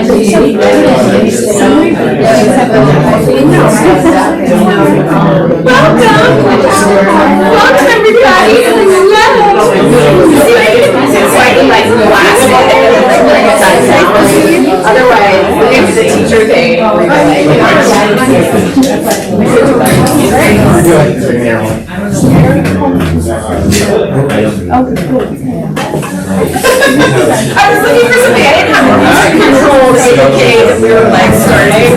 Welcome, everybody. It's like otherwise, we'll get to the teacher thing. I was looking for something. I didn't have control APK that we were like starting.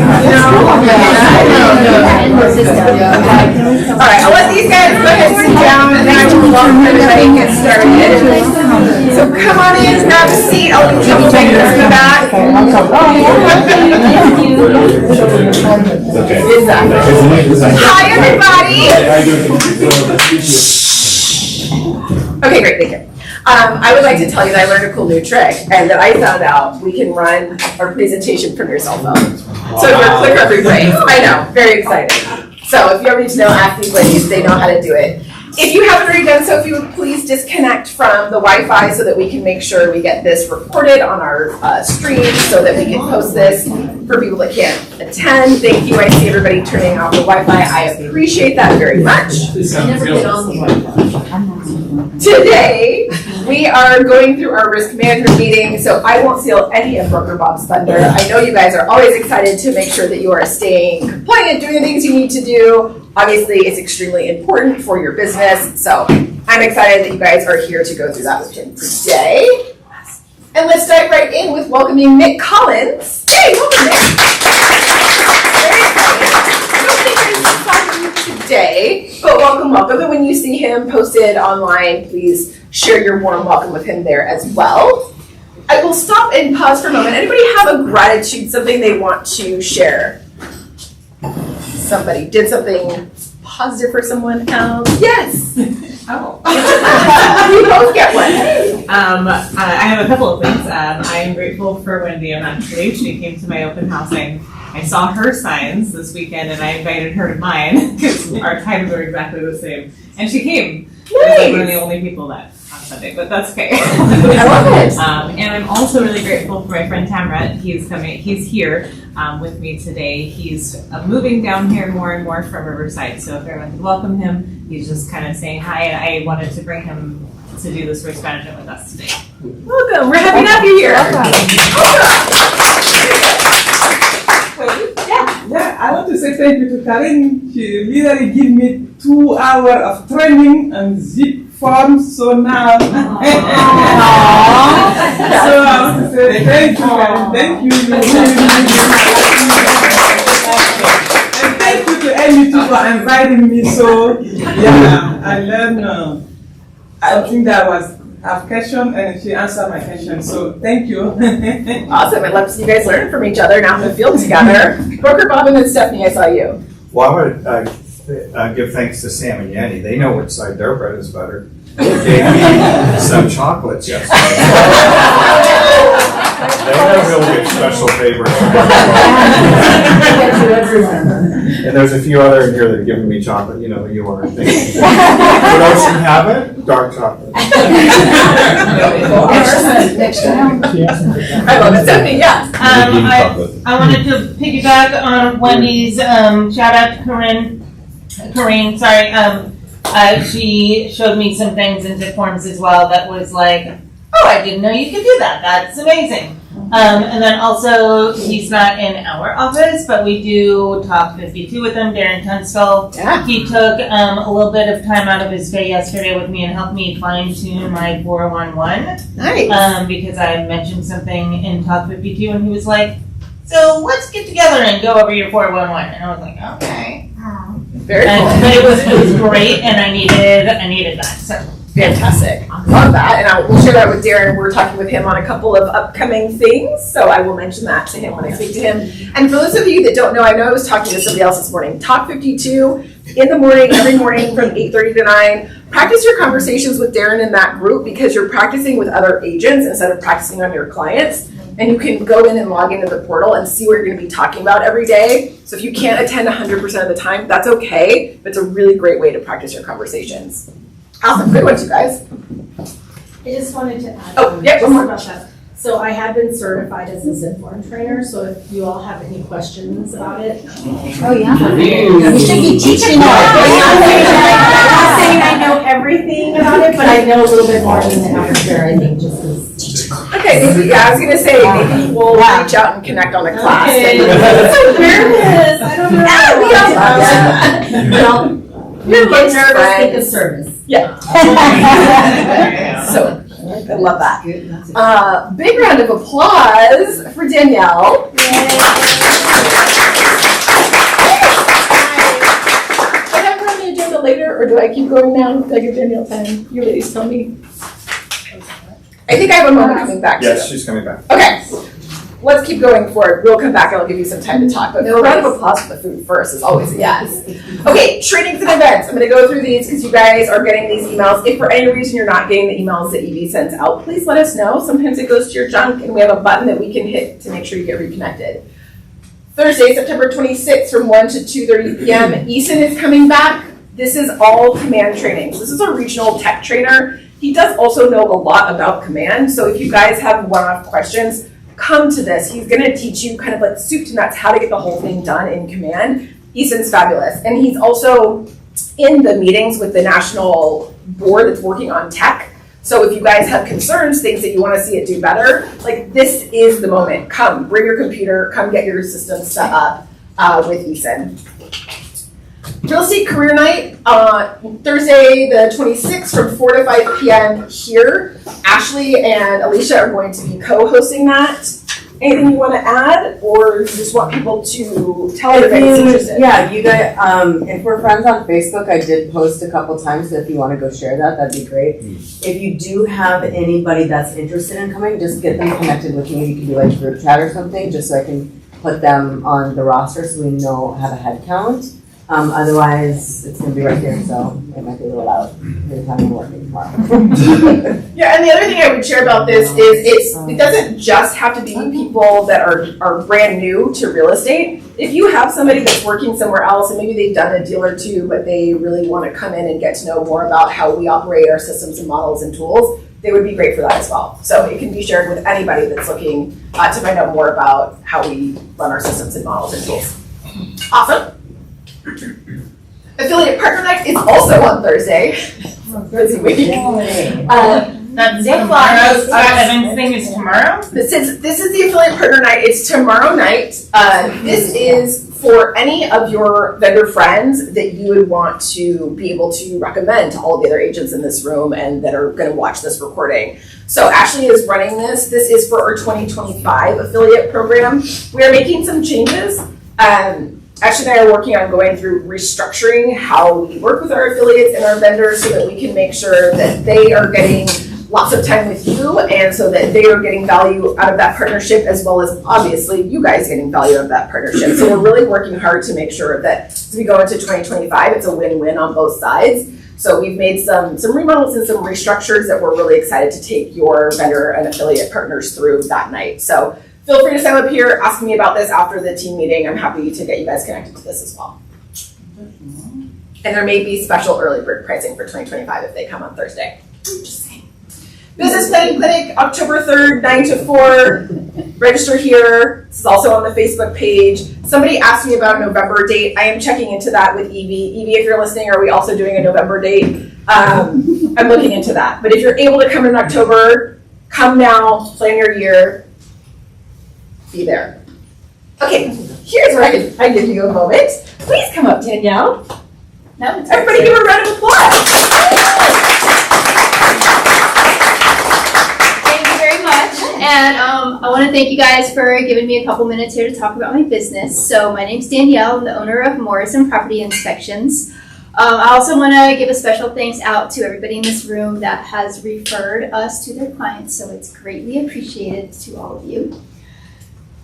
All right, I'll let these guys go ahead and sit down and then I will welcome everybody and get started. So come on in, grab a seat. I'll keep you taking this in the back. Hi, everybody. Okay, great, thank you. I would like to tell you that I learned a cool new trick and that I found out we can run our presentation from your cell phone. So your clicker reframes. I know, very exciting. So if you ever need to know, ask these ladies, they know how to do it. If you haven't already done so, if you would please disconnect from the Wi-Fi so that we can make sure we get this recorded on our stream so that we can post this for people that can't attend. Thank you, I see everybody turning off the Wi-Fi. I appreciate that very much. Today, we are going through our risk management meeting, so I won't steal any of Broker Bob's thunder. I know you guys are always excited to make sure that you are staying compliant, doing the things you need to do. Obviously, it's extremely important for your business, so I'm excited that you guys are here to go through that with him today. And let's dive right in with welcoming Nick Collins. Hey, welcome, Nick. Very excited. I don't think I'm talking to you today, but welcome. And when you see him posted online, please share your warm welcome with him there as well. I will stop and pause for a moment. Anybody have a gratitude, something they want to share? Somebody did something positive for someone else. Yes. Oh. We both get one. I have a couple of things. I am grateful for Wendy Amantre. She came to my open house. I saw her signs this weekend and I invited her to mine because our times are exactly the same. And she came. Nice. I was like one of the only people that on Sunday, but that's okay. I love it. And I'm also really grateful for my friend Tamrat. He's here with me today. He's moving down here more and more from Riverside. So if everyone could welcome him, he's just kind of saying hi. And I wanted to bring him to do this risk management with us today. Welcome. We're happy to have you here. Yeah, I want to say thank you to Karen. She literally gave me 2 hours of training on zip forms, so now. So I want to say thank you, Karen. Thank you. And thank you to Amy too for inviting me. So yeah, I learned. I think that was a question and she answered my question. So thank you. Awesome. I love to see you guys learn from each other now in the field together. Broker Bob and then Stephanie, I saw you. Well, I want to give thanks to Sam and Yanni. They know which side their bread is better. They gave me some chocolates yesterday. They don't really get special favors. And there's a few other in here that have given me chocolate. You know who you are. What else you have it? Dark chocolate. I love it. Stephanie, yeah. I wanted to piggyback on Wendy's shout out to Corinne, sorry. She showed me some things in zip forms as well that was like, oh, I didn't know you could do that. That's amazing. And then also, he's not in our office, but we do Talk 52 with him, Darren Tunstall. Yeah. He took a little bit of time out of his day yesterday with me and helped me fine tune my 411. Nice. Because I mentioned something in Talk 52 and he was like, so let's get together and go over your 411. And I was like, okay. Very cool. But it was great and I needed that. So fantastic. Love that. And I will share that with Darren. We're talking with him on a couple of upcoming things. So I will mention that to him when I speak to him. And for those of you that don't know, I know I was talking to somebody else this morning. Talk 52 in the morning, every morning from 8:30 to 9. Practice your conversations with Darren in that group because you're practicing with other agents instead of practicing on your clients. And you can go in and log into the portal and see what you're going to be talking about every day. So if you can't attend 100% of the time, that's okay. But it's a really great way to practice your conversations. Awesome. Good ones, you guys. I just wanted to add Oh, yeah, just one more. about that. So I have been certified as a Zinform trainer, so if you all have any questions about it. Oh, yeah. You should be teaching I'm that. not saying I know everything about it, but I know a little bit more than the average bear, I think, just because. Okay, maybe, yeah, I was gonna say, maybe we'll reach out and connect on a class. Okay. So nervous, I don't know. You're Kids' nervous, think of friends. service. So, I love that. Big round of applause for Danielle. Can I put on the agenda later, or do I keep going now? Do I give Danielle time? You ladies tell me. I think I have a moment coming back to Yes, you. she's coming back. Okay, let's keep going forward. We'll come back and I'll give you some time to talk, but a round of applause for the food first is always a yes. Okay, trainings and events. I'm gonna go through these because you guys are getting these emails. If for any reason you're not getting the emails that Evie sends out, please let us know. Sometimes it goes to your junk and we have a button that we can hit to make sure you get reconnected. Thursday, September 26th from 1 to 2:30 p.m. Eason is coming back. This is all command trainings. This is a regional tech trainer. He does also know a lot about command, so if you guys have one-off questions, come to this. He's gonna teach you kind of like soup to nuts how to get the whole thing done in command. Eason's fabulous, and he's also in the meetings with the national board that's working on tech. So if you guys have concerns, things that you wanna see it do better, like this is the moment. Come, bring your computer, come get your system set up with Eason. Real Estate Career Night, Thursday the 26th from 4 to 5 p.m. here. Ashley and Alicia are going to be co-hosting that. Anything you want to add, or you just want people to tell everybody who's interested? Yeah, you guys, if we're friends on Facebook, I did post a couple times, so if you want to go share that, that'd be great. If you do have anybody that's interested in coming, just get them connected with me. You can do like group chat or something, just so I can put them on the roster so we know, have a head count. Otherwise, it's gonna be right here, so it might be a little loud. Every time I'm working tomorrow. Yeah, and the other thing I would share about this is it doesn't just have to be people that are brand new to real estate. If you have somebody that's working somewhere else and maybe they've done a deal or two, but they really want to come in and get to know more about how we operate our systems and models and tools, they would be great for that as well. So it can be shared with anybody that's looking to find out more about how we run our systems and models and tools. Awesome. Affiliate Partner Night is also on Thursday. Busy week. That's tomorrow. Evan's thing is tomorrow? This is the Affiliate Partner Night. It's tomorrow night. This is for any of your vendor friends that you would want to be able to recommend to all the other agents in this room and that are going to watch this recording. So Ashley is running this. This is for our 2025 affiliate program. We are making some changes. Ashley and I are working on going through restructuring how we work with our affiliates and our vendors so that we can make sure that they are getting lots of time with you and so that they are getting value out of that partnership as well as obviously you guys getting value out of that partnership. So we're really working hard to make sure that as we go into 2025, it's a win-win on both sides. So we've made some remodels and some restructures that we're really excited to take your vendor and affiliate partners through that night. So feel free to sign up here, ask me about this after the team meeting. I'm happy to get you guys connected to this as well. And there may be special early bird pricing for 2025 if they come on Thursday. Just saying. Business Planning Clinic, October 3rd, 9 to 4. Register here. This is also on the Facebook page. Somebody asked me about a November date. I am checking into that with Evie. Evie, if you're listening, are we also doing a November date? I'm looking into that. But if you're able to come in October, come now, plan your year. Be there. Okay, here's where I give you a moment. Please come up, Danielle. Everybody give her a round of applause. Thank you very much. And I want to thank you guys for giving me a couple minutes here to talk about my business. So my name's Danielle. I'm the owner of Morrison Property Inspections. I also want to give a special thanks out to everybody in this room that has referred us to their clients. So it's greatly appreciated to all of you.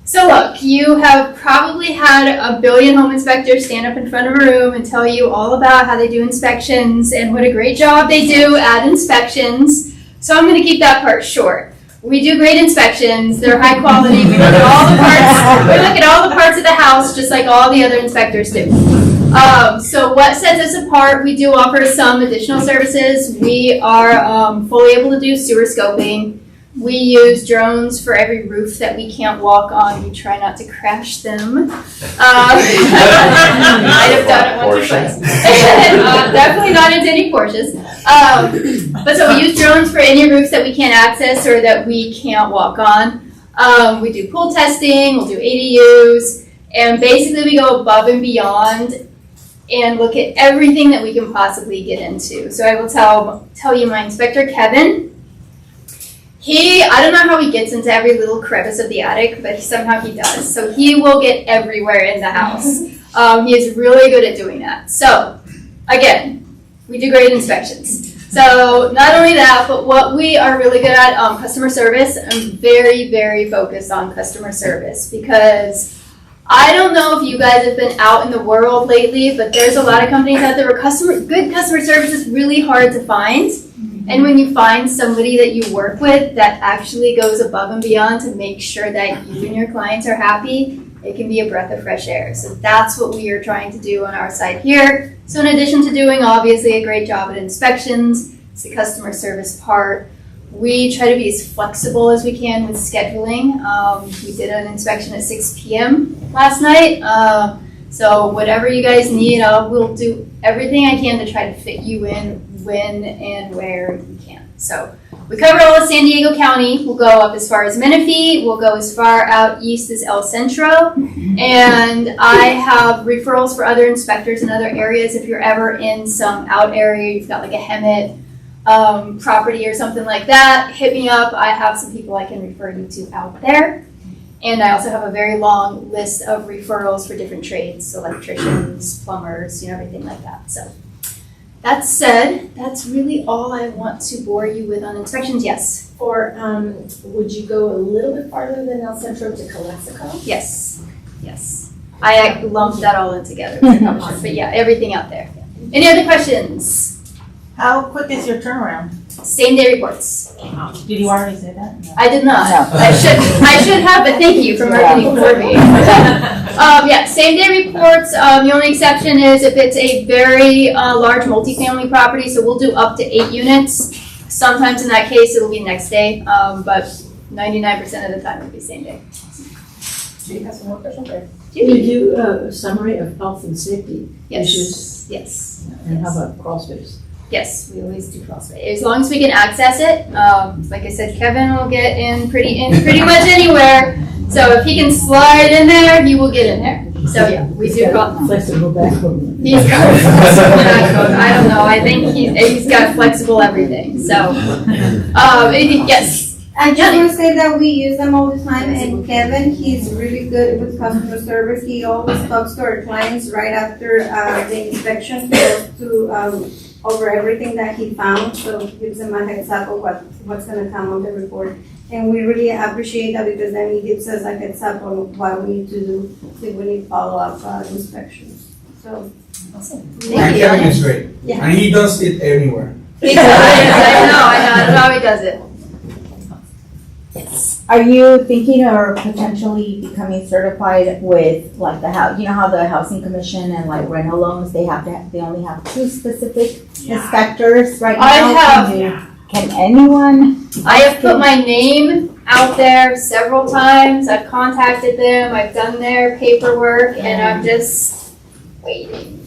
So look, you have probably had a billion home inspectors stand up in front of a room and tell you all about how they do inspections and what a great job they do at inspections. So I'm going to keep that part short. We do great inspections. They're high quality. We look at all the parts. We look at all the parts of the house just like all the other inspectors do. So what sets us apart? We do offer some additional services. We are fully able to do sewer scoping. We use drones for every roof that we can't walk on. We try not to crash them. Might have done it once or twice. Definitely not into any Porsches. But so we use drones for any roofs that we can't access or that we can't walk on. We do pool testing, we'll do ADUs, and basically we go above and beyond and look at everything that we can possibly get into. So I will tell you, my inspector, Kevin, I don't know how he gets into every little crevice of the attic, but somehow he does. So he will get everywhere in the house. He is really good at doing that. So, again, we do great inspections. So, not only that, but what we are really good at, customer service. I'm very, very focused on customer service because I don't know if you guys have been out in the world lately, but there's a lot of companies out there where good customer service is really hard to find. And when you find somebody that you work with that actually goes above and beyond to make sure that you and your clients are happy, it can be a breath of fresh air. So that's what we are trying to do on our side here. So in addition to doing obviously a great job at inspections, it's the customer service part. We try to be as flexible as we can with scheduling. We did an inspection at 6 p.m. last night. So whatever you guys need, we'll do everything I can to try to fit you in when and where you can. So we cover all of San Diego County. We'll go up as far as Menifee. We'll go as far out east as El Centro. And I have referrals for other inspectors in other areas. If you're ever in some out area, you've got like a Hemet property or something like that, hit me up. I have some people I can refer you to out there. And I also have a very long list of referrals for different trades, electricians, plumbers, everything like that. So that said, that's really all I want to bore you with on inspections. Yes? Or would you go a little bit farther than El Centro to Calexico? Yes. I lumped that all in together. But yeah, everything out there. Any other questions? How quick is your turnaround? Same day reports. Did you already say that? No. I did not. No. I should have, but thank you for marketing for me. Yeah, same day reports. The only exception is if it's a very large multifamily property, so we'll do up to 8 units. Sometimes in that case, it'll be next day, but 99% of the time it'll be same day. Do you have some more questions? You do a summary of health and safety issues? Yes. And how about crawl space? Yes, we always do crawl space. As long as we can access it. Like I said, Kevin will get in pretty much anywhere. So if he can slide in there, he will get in there. So yeah, we do crawl. Flexible backbone. He's got flexible backbone. I don't know. I think he's got flexible everything. So, yes. I just want to say that we use them all the time, and Kevin, he's really good with customer service. He always talks to our clients right after the inspection. He goes to over everything that he found, so gives them a heads up of what's going to come on the report. And we really appreciate that because then he gives us a heads up on what we need to do if we need follow-up inspections. So, awesome. Kevin is great. Yeah. And he does it everywhere. He does. I know how he does it. Yes. Are you thinking or potentially becoming certified with like the house? You know how the housing commission and like rental loans they only have 2 specific inspectors right now. I have. Can anyone? I have put my name out there several times. I've contacted them. I've done their paperwork, and I'm just waiting.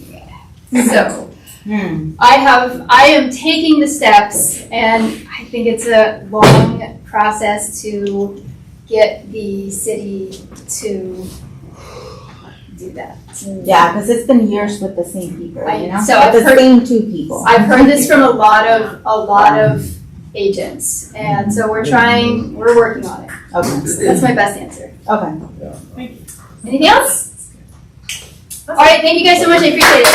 So. I am taking the steps, and I think it's a long process to get the city to do that. Yeah, because it's been years with the same people, So I've the same 2 people. I've heard this from a lot of agents, and so we're working on it. Okay. So that's my best answer. Okay. Anything else? All right, thank you guys so much. I appreciate it.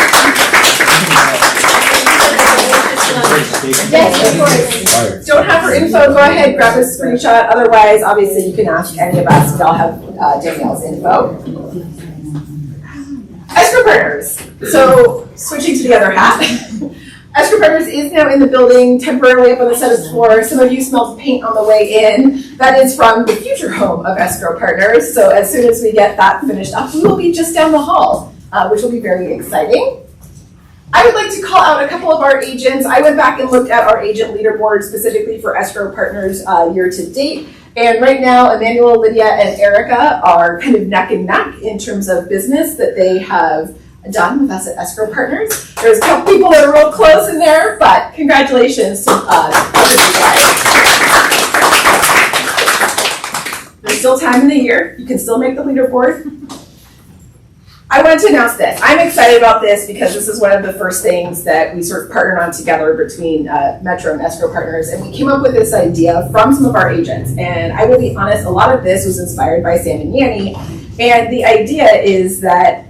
Yes, of course. Don't have her info, go ahead, grab a screenshot. Otherwise, obviously, you can ask any of us. We all have Danielle's info. Escrow Partners. So, switching to the other half. Escrow Partners is now in the building, temporarily up on the 7th floor. Some of you smelled paint on the way in. That is from the future home of Escrow Partners. So, as soon as we get that finished up, we will be just down the hall, which will be very exciting. I would like to call out a couple of our agents. I went back and looked at our agent leaderboard specifically for Escrow Partners year to date. And right now, Emmanuel, Lydia, and Erica are kind of neck and neck in terms of business that they have done with us at Escrow Partners. There's a couple people that are real close in there, but congratulations to There's still time in the year. You can still make the leaderboard. I wanted to announce this. I'm excited about this because this is one of the first things that we sort of partnered on together between Metro and Escrow Partners, and we came up with this idea from some of our agents. And I will be honest, a lot of this was inspired by Sam and Yanni. And the idea is that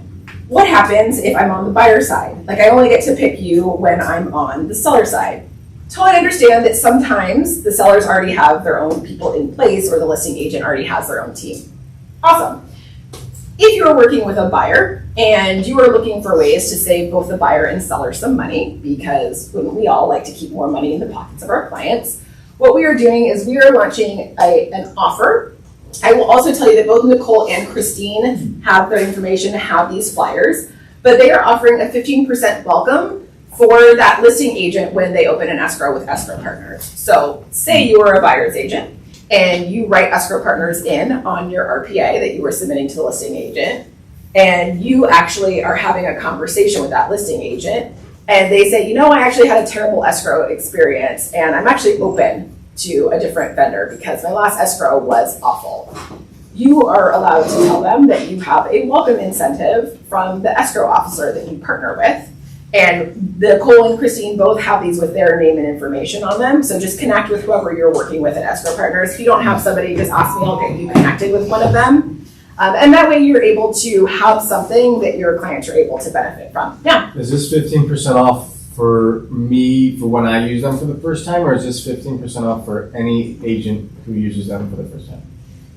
what happens if I'm on the buyer side? Like, I only get to pick you when I'm on the seller side. Totally understand that sometimes the sellers already have their own people in place or the listing agent already has their own team. Awesome. If you're working with a buyer and you are looking for ways to save both the buyer and seller some money, because we all like to keep more money in the pockets of our clients, what we are doing is we are launching an offer. I will also tell you that both Nicole and Christine have their information, have these flyers, but they are offering a 15% welcome for that listing agent when they open an escrow with Escrow Partners. So say you are a buyer's agent and you write Escrow Partners in on your RPA that you were submitting to the listing agent, and you actually are having a conversation with that listing agent, and they say, you know, I actually had a terrible escrow experience, and I'm actually open to a different vendor because my last escrow was awful. You are allowed to tell them that you have a welcome incentive from the escrow officer that you partner with. And Nicole and Christine both have these with their name and information on them. So just connect with whoever you're working with at Escrow Partners. If you don't have somebody, just ask me, I'll get you connected with one of them. And that way you're able to have something that your clients are able to benefit from. Yeah. Is this 15% off for me for when I use them for the first time, or is this 15% off for any agent who uses them for the first time?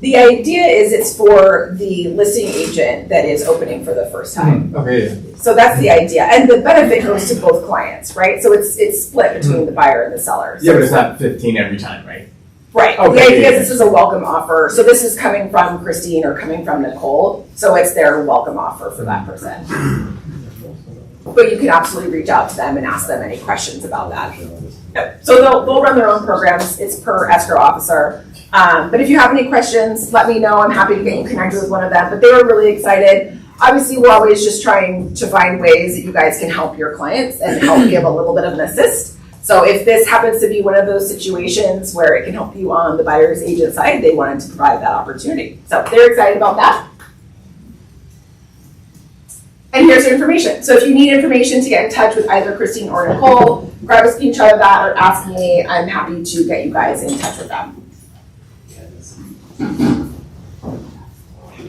The idea is it's for the listing agent that is opening for the first time. Okay. Yeah. So that's the idea. And the benefit goes to both clients, right? So it's split between the buyer and the seller. So Yeah, but it's not 15 every time, right? Right. Okay, The idea yeah. is this is a welcome offer. So this is coming from Christine or coming from Nicole. So it's their welcome offer for that person. But you can absolutely reach out to them and ask them any questions about that. Yep. So they'll run their own programs. It's per escrow officer. But if you have any questions, let me know. I'm happy to get you connected with one of them. But they were really excited. Obviously, we're always just trying to find ways that you guys can help your clients and help give a little bit of an assist. So if this happens to be one of those situations where it can help you on the buyer's agent side, they wanted to provide that opportunity. So they're excited about that. And here's your information. So if you need information to get in touch with either Christine or Nicole, grab a screenshot of that or ask me. I'm happy to get you guys in touch with them.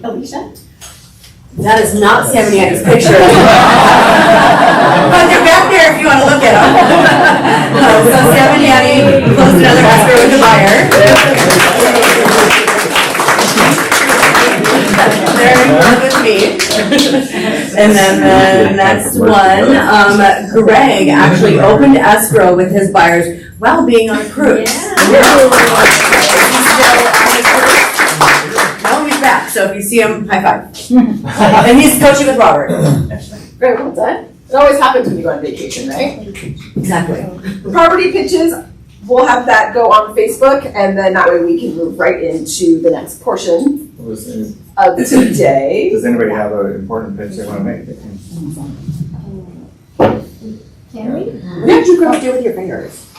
Alicia? That is not Sam and Yanni's picture. But they're back there if you want to look at them. So Sam and Yanni closed another escrow with the buyer. They're in front with me. And then the next one, Greg actually opened escrow with his buyers while being on a cruise. No, he's back, so if you see him, high five. And he's coaching with Robert. Great, well done. It always happens when you go on vacation, right? Exactly. Property pitches, we'll have that go on Facebook, and then that way we can move right into the next portion of today. Does anybody have an important pitch they want to make? Can we? What did you girls do with your fingers?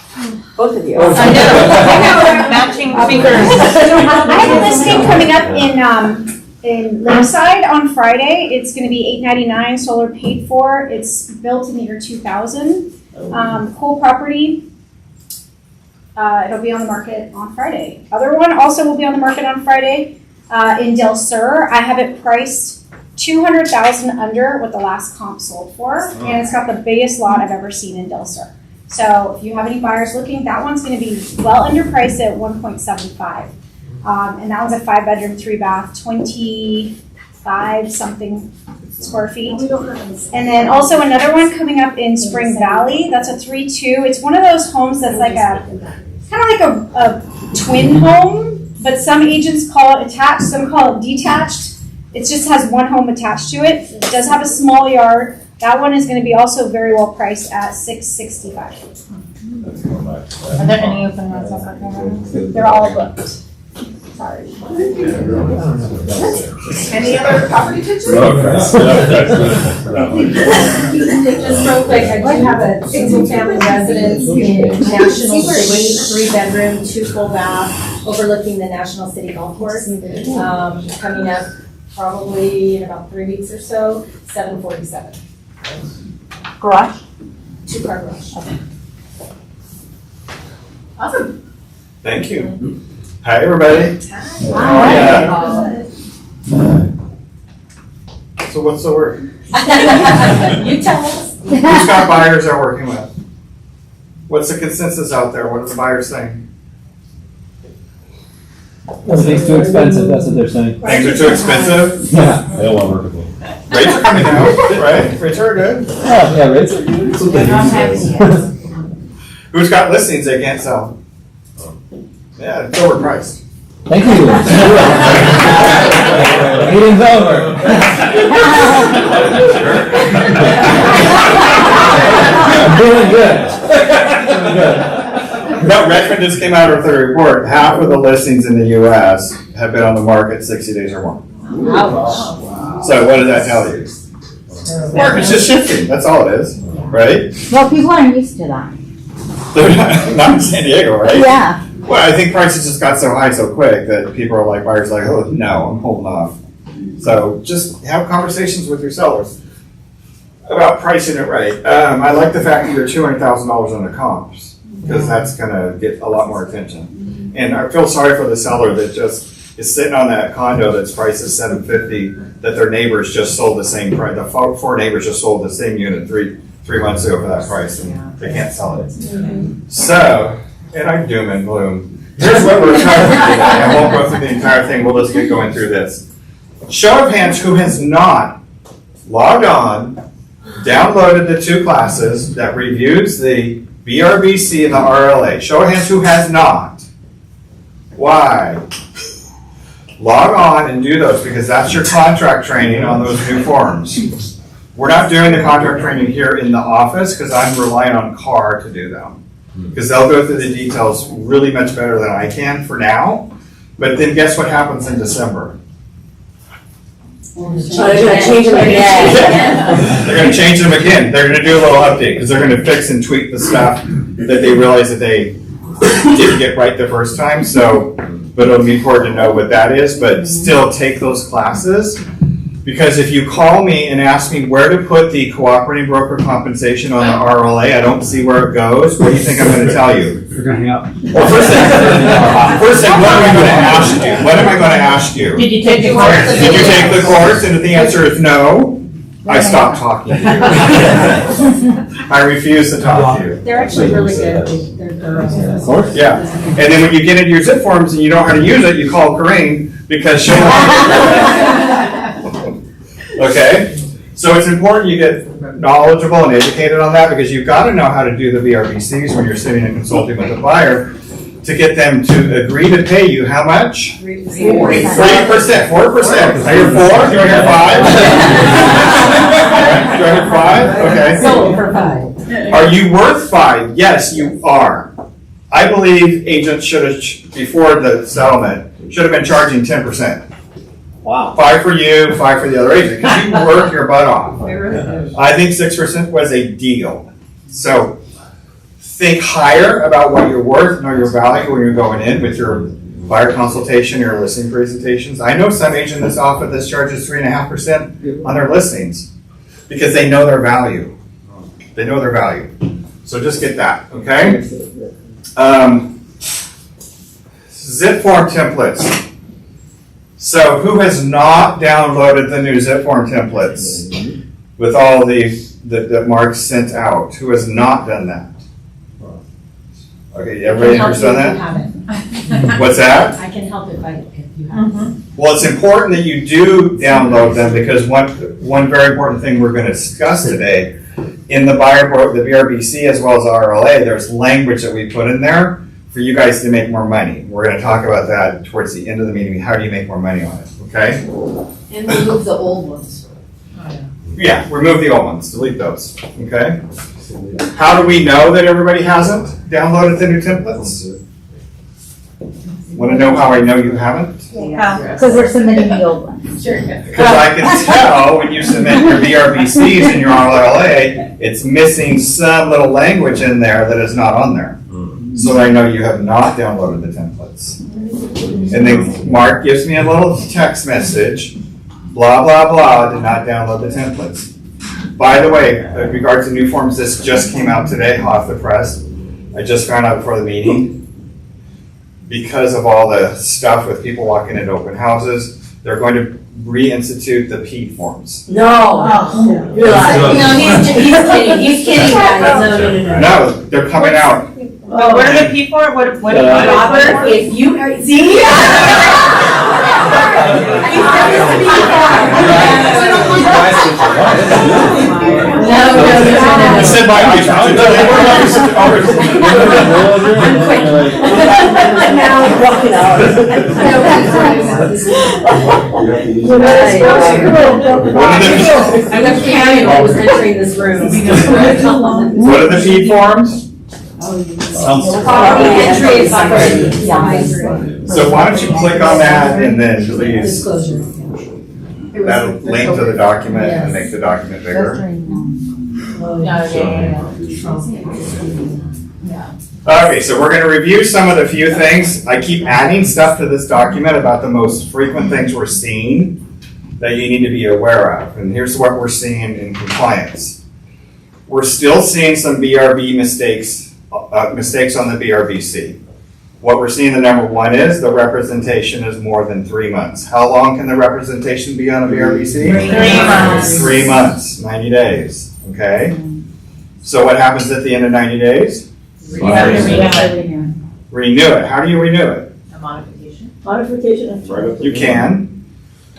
Both of you. I know, matching fingers. I have a listing coming up in Lakeside on Friday. It's gonna be $899, solar paid for. It's built in the year 2000. Cool property. It'll be on the market on Friday. Other one also will be on the market on Friday in Del Sur. I have it priced $200,000 under what the last comp sold for, and it's got the biggest lot I've ever seen in Del Sur. So if you have any buyers looking, that one's going to be well underpriced at $1.75, and that one's a 5-bedroom, 3-bath, 25 something square feet. And then also another one coming up in Spring Valley. That's a 3-2. It's one of those homes that's like kind of like a twin home, but some agents call it attached, some call it detached. It just has one home attached to it. It does have a small yard, That one is gonna be also very well priced at $665. Are there any open ones on that? They're all booked. Sorry. Any other property pictures? Just real quick, I do have a single family residence in National City, 3-bedroom, 2 full bath, overlooking the National City Golf Course. Coming up probably in about 3 weeks or so, 747. Garage? 2-car garage. Awesome. Thank you. Hi, everybody. So what's the word? You tell us. Who's got buyers they're working with? What's the consensus out there? What are the buyers saying? Everything's too expensive, that's what they're saying. Things are too expensive? Yeah. They don't want vertical. Rates are coming down, right? Rates are good. Oh, yeah, rates are good. Who's got listings they can't sell? Yeah, it's overpriced. Thank you. Meeting's over. I'm doing good. But Redfin just came out with a report, half of the listings in the US have been on the market 60 days or more. So what does that tell you? Market's just shifting, that's all it is, right? Well, people aren't used to that. They're not in San Diego, right? Yeah. Well, I think prices just got so high so quick that people are like, buyers are like, oh, no, I'm holding off. So just have conversations with your sellers about pricing it right. I like the fact that you're $200,000 on the comps, because that's gonna get a lot more attention. And I feel sorry for the seller that just is sitting on that condo that's priced at $750, that their neighbors just sold the same price. The 4 neighbors just sold the same unit three months ago for that price, and they can't sell it. So, and I'm doom and gloom. Here's what we're trying to do today. I won't go through the entire thing, we'll just get going through this. Show of hands who has not logged on, downloaded the 2 classes that reviews the BRBC and the RLA. Show of hands who has not. Why? Log on and do those, because that's your contract training on those new forms. We're not doing the contract training here in the office because I'm relying on CAR to do them. Because they'll go through the details really much better than I can for now. But then guess what happens in December? They're gonna change them again. They're going to change them again. They're going to do a little update because they're going to fix and tweak the stuff that they realize that they didn't get right the first time. So, but it'll be important to know what that is. But still take those classes, because if you call me and ask me where to put the cooperating broker compensation on the RLA, I don't see where it goes. What do you think I'm going to tell you? You're gonna hang up. Well, first thing, what am I going to ask you? What am I going to ask you? Did you take the course? Did you take the course? And if the answer is no, I stop talking to you. I refuse to talk to you. They're actually really good. They're thorough. Of course. Yeah. And then when you get into your zip forms and you don't know how to use it, you call Corinne because she'll. Okay? So it's important you get knowledgeable and educated on that, because you've got to know how to do the VRBCs when you're sitting and consulting with a buyer to get them to agree to pay you how much? 3%. 4%. Are you 4? Do you hear 5? Do you hear 5? Okay. Sold for 5. Are you worth 5? Yes, you are. I believe agents should have, before the settlement, should have been charging 10%. Wow. 5 for you, 5 for the other agent, because you work your butt off. I think 6% was a deal. So think higher about what you're worth, know your value when you're going in with your buyer consultation, your listing presentations. I know some agent that's offered this charges 3.5% on their listings because they know their value. They know their value. So just get that, okay? Zip form templates. So who has not downloaded the new zip form templates with all that Mark sent out? Who has not done that? Okay, everybody understand that? What's that? I can help if you have. Well, it's important that you do download them, because one very important thing we're going to discuss today in the BRBC as well as the RLA, there's language that we put in there for you guys to make more money. We're going to talk about that towards the end of the meeting. How do you make more money on it? Okay? And remove the old ones. Yeah, remove the old ones, delete those, okay? How do we know that everybody hasn't downloaded the new templates? Want to know how I know you haven't? Because we're submitting the old one. Sure. Because I can tell when you submit your BRBCs and your RLA, it's missing some little language in there that is not on there. So I know you have not downloaded the templates. And then Mark gives me a little text message, blah, blah, blah, did not download the templates. By the way, in regards to new forms, this just came out today, hot off the press. I just found out before the meeting. Because of all the stuff with people walking into open houses, they're going to reinstitute the P forms. No. You're lying. No, he's kidding, he's kidding, guys, no. No, they're coming out. What are the P for, what Robert, if you, see? Send my Now, walk it out. I left Canyon when I was entering this room. What are the P forms? So why don't you click on that and then please, that'll link to the document and make the document bigger. Okay, so we're gonna review some of the few things. I keep adding stuff to this document about the most frequent things we're seeing that you need to be aware of. And here's what we're seeing in compliance. We're still seeing some BRB mistakes on the BRBC. What we're seeing, the number one is the representation is more than 3 months. How long can the representation be on a BRBC? 3 months. 3 months, 90 days, okay? So what happens at the end of 90 days? You have to renew it. Renew it. How do you renew it? A modification. Modification of. You can.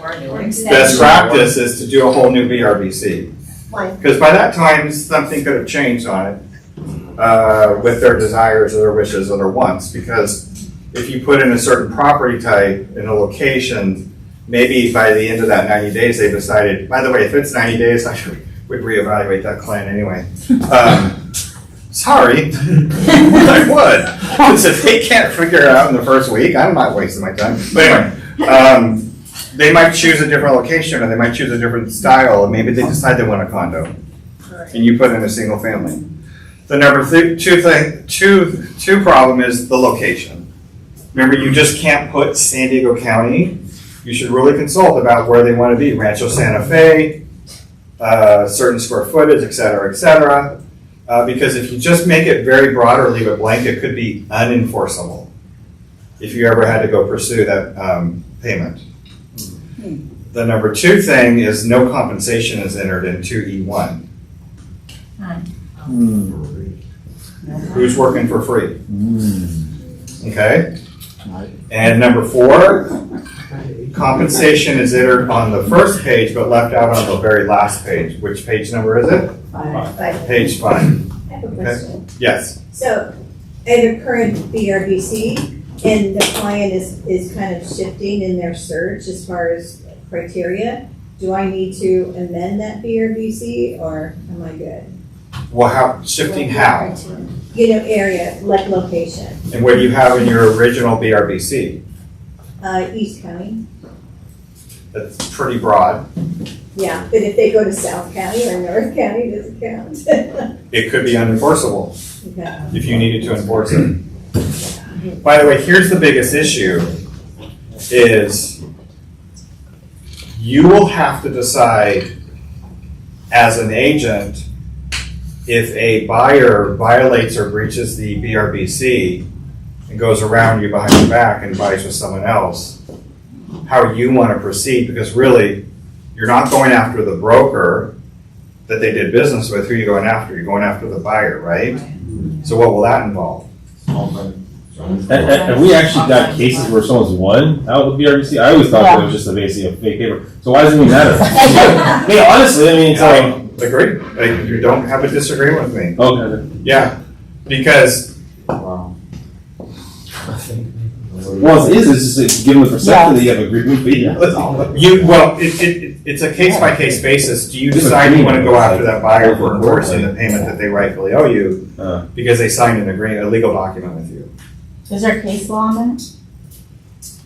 Or a new one. Best practice is to do a whole new BRBC. Because by that time, something could have changed on it with their desires or their wishes or their wants. Because if you put in a certain property type in a location, maybe by the end of that 90 days, they decided, by the way, if it's 90 days, I would reevaluate that client anyway. Sorry, I would. Because if they can't figure it out in the first week, I'm not wasting my time. But anyway, they might choose a different location or they might choose a different style, and maybe they decide they want a condo. And you put in a single family. The number two problem is the location. Remember, you just can't put San Diego County. You should really consult about where they want to be. Rancho Santa Fe, certain square footage, et cetera, because if you just make it very broad or leave it blank, it could be unenforceable if you ever had to go pursue that payment. The number two thing is no compensation is entered in 2E1. Who's working for free? Okay? And number four, compensation is entered on the first page but left out on the very last page. Which page number is it? 5. Page 5. I have a Okay. question. Yes. So, in the current BRBC, and the client is kind of shifting in their search as far as criteria, do I need to amend that BRBC or am I good? Well, how shifting how? Area, like location, And what do you have in your original BRBC? East County. That's pretty broad. Yeah, but if they go to South County or North County, does it count? It could be unenforceable Okay. if you needed to enforce it. By the way, here's the biggest issue is you will have to decide as an agent if a buyer violates or breaches the BRBC and goes around you behind your back and buys with someone else, how you want to proceed, because really, you're not going after the broker that they did business with. Who are you going after? You're going after the buyer, right? So what will that involve? And we actually got cases where someone's won out with BRBC. I always thought that was just basically a fake paper. So why does it even matter? I mean, honestly, I mean, it's like. Agree. Like, you don't have a disagreement with me. Okay. Yeah, because Well, it's just give them the perception that you have agreement fee. It's a case-by-case basis. Do you decide you want to go after that buyer for enforcing the payment that they rightfully owe you because they signed an agreement, a legal document with you? Is there case law on it?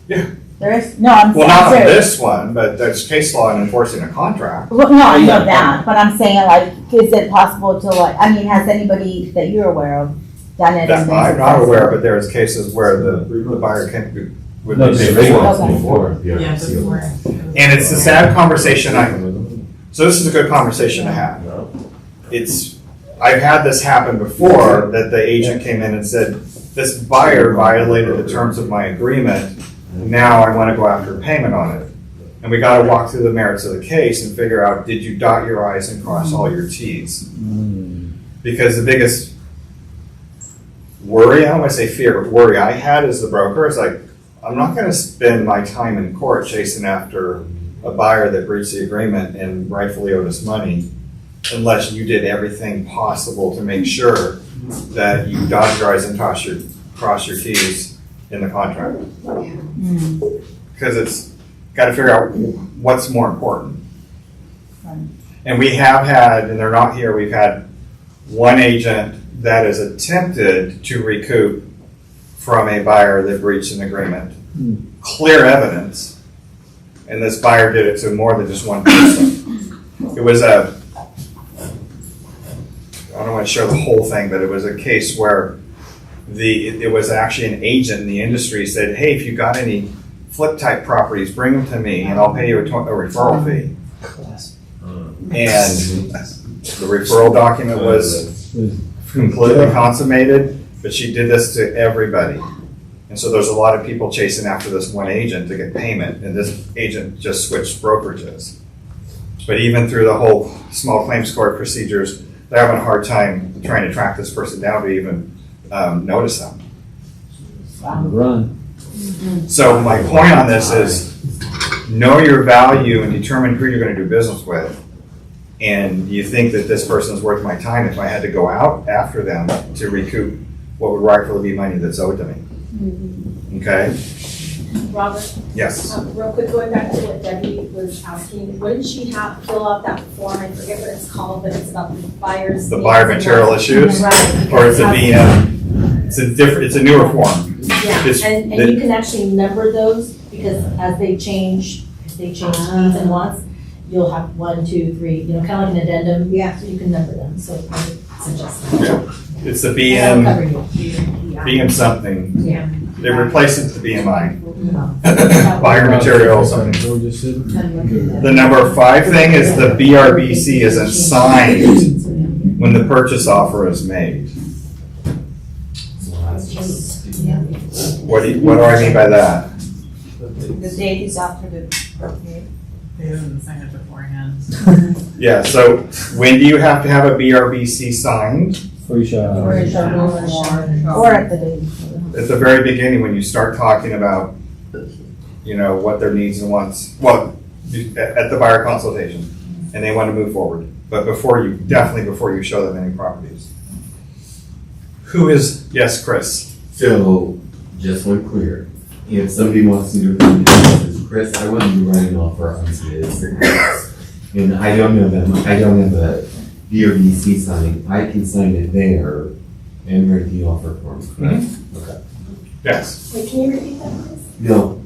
Yeah. There is? No, I'm Well, not on serious. this one, but there's case law in enforcing a contract. Well, no, I know that, but I'm saying like, is it possible to like, I mean, has anybody that you're aware of done it? That and been I'm not successful? aware, but there's cases where the buyer can, would No, be they paid for. Okay. Before. Yeah, before. And it's a sad conversation. So this is a good conversation to have. I've had this happen before, that the agent came in and said, this buyer violated the terms of my agreement. Now I want to go after payment on it. And we got to walk through the merits of the case and figure out, did you dot your I's and cross all your T's? Because the biggest worry, I don't want to say fear, but worry I had as the broker is like, I'm not going to spend my time in court chasing after a buyer that breached the agreement and rightfully owed us money unless you did everything possible to make sure that you dot your I's and cross your T's in the contract. Because it's got to figure out what's more important. And we have had, and they're not here, we've had one agent that has attempted to recoup from a buyer that breached an agreement. Clear evidence. And this buyer did it to more than just one person. It was I don't want to show the whole thing, but it was a case where it was actually an agent in the industry said, hey, if you got any flip type properties, bring them to me and I'll pay you a referral fee. And the referral document was completely consummated, but she did this to everybody. And so there's a lot of people chasing after this one agent to get payment, and this agent just switched brokerages. But even through the whole small claims court procedures, they're having a hard time trying to track this person down to even notice them. Run. So my point on this is know your value and determine who you're going to do business with. And you think that this person is worth my time if I had to go out after them to recoup what would rightfully be money that's owed to me. Okay? Robert? Yes. Real quick, going back to what Debbie was asking, wouldn't she have to fill out that form? I forget what it's called, but it's about the buyer's. The buyer material issues? Right. Or it's a BM? It's a newer form. Yeah, and you can actually number those because as they change, if they change needs and wants, you'll have 1, 2, 3, you know, kind of like an addendum. Yeah. So you can number them, so I would suggest that. Yeah. It's the And that'll cover BM, BM something. Yeah. They replaced it with the BMI. Buyer material something. The number 5 thing is the BRBC isn't signed when the purchase offer is made. What do I mean by that? The date is after the appropriate. They didn't sign it beforehand. Yeah, so when do you have to have a BRBC signed? Free shot. Or at the date. At the very beginning, when you start talking about, you know, what their needs and wants, well, at the buyer consultation, and they want to move forward. But before you show them any properties. Yes, Chris? So, just one clear, if somebody wants to do it, says, Chris, I want you to write an offer on this, and I don't have a BRBC sign, I can sign it there and write the offer form, correct? Okay. Yes. Wait, can you repeat that, please? No.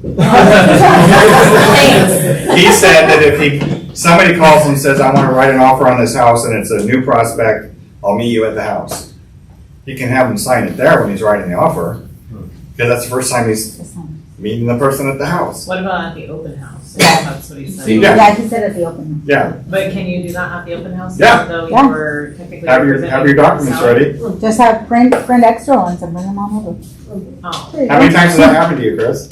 He said that if somebody calls and says, I want to write an offer on this house and it's a new prospect, I'll meet you at the house. He can have him sign it there when he's writing the offer, because that's the first time he's meeting the person at the house. What about at the open house? That's what he said. Yeah, he said at the open. Yeah. But can you do that at the open house? Yeah. Even though Yeah. you were technically Have your representing documents yourself? ready. Just have print extra ones and bring them on over. Oh. How many times has that happened to you, Chris?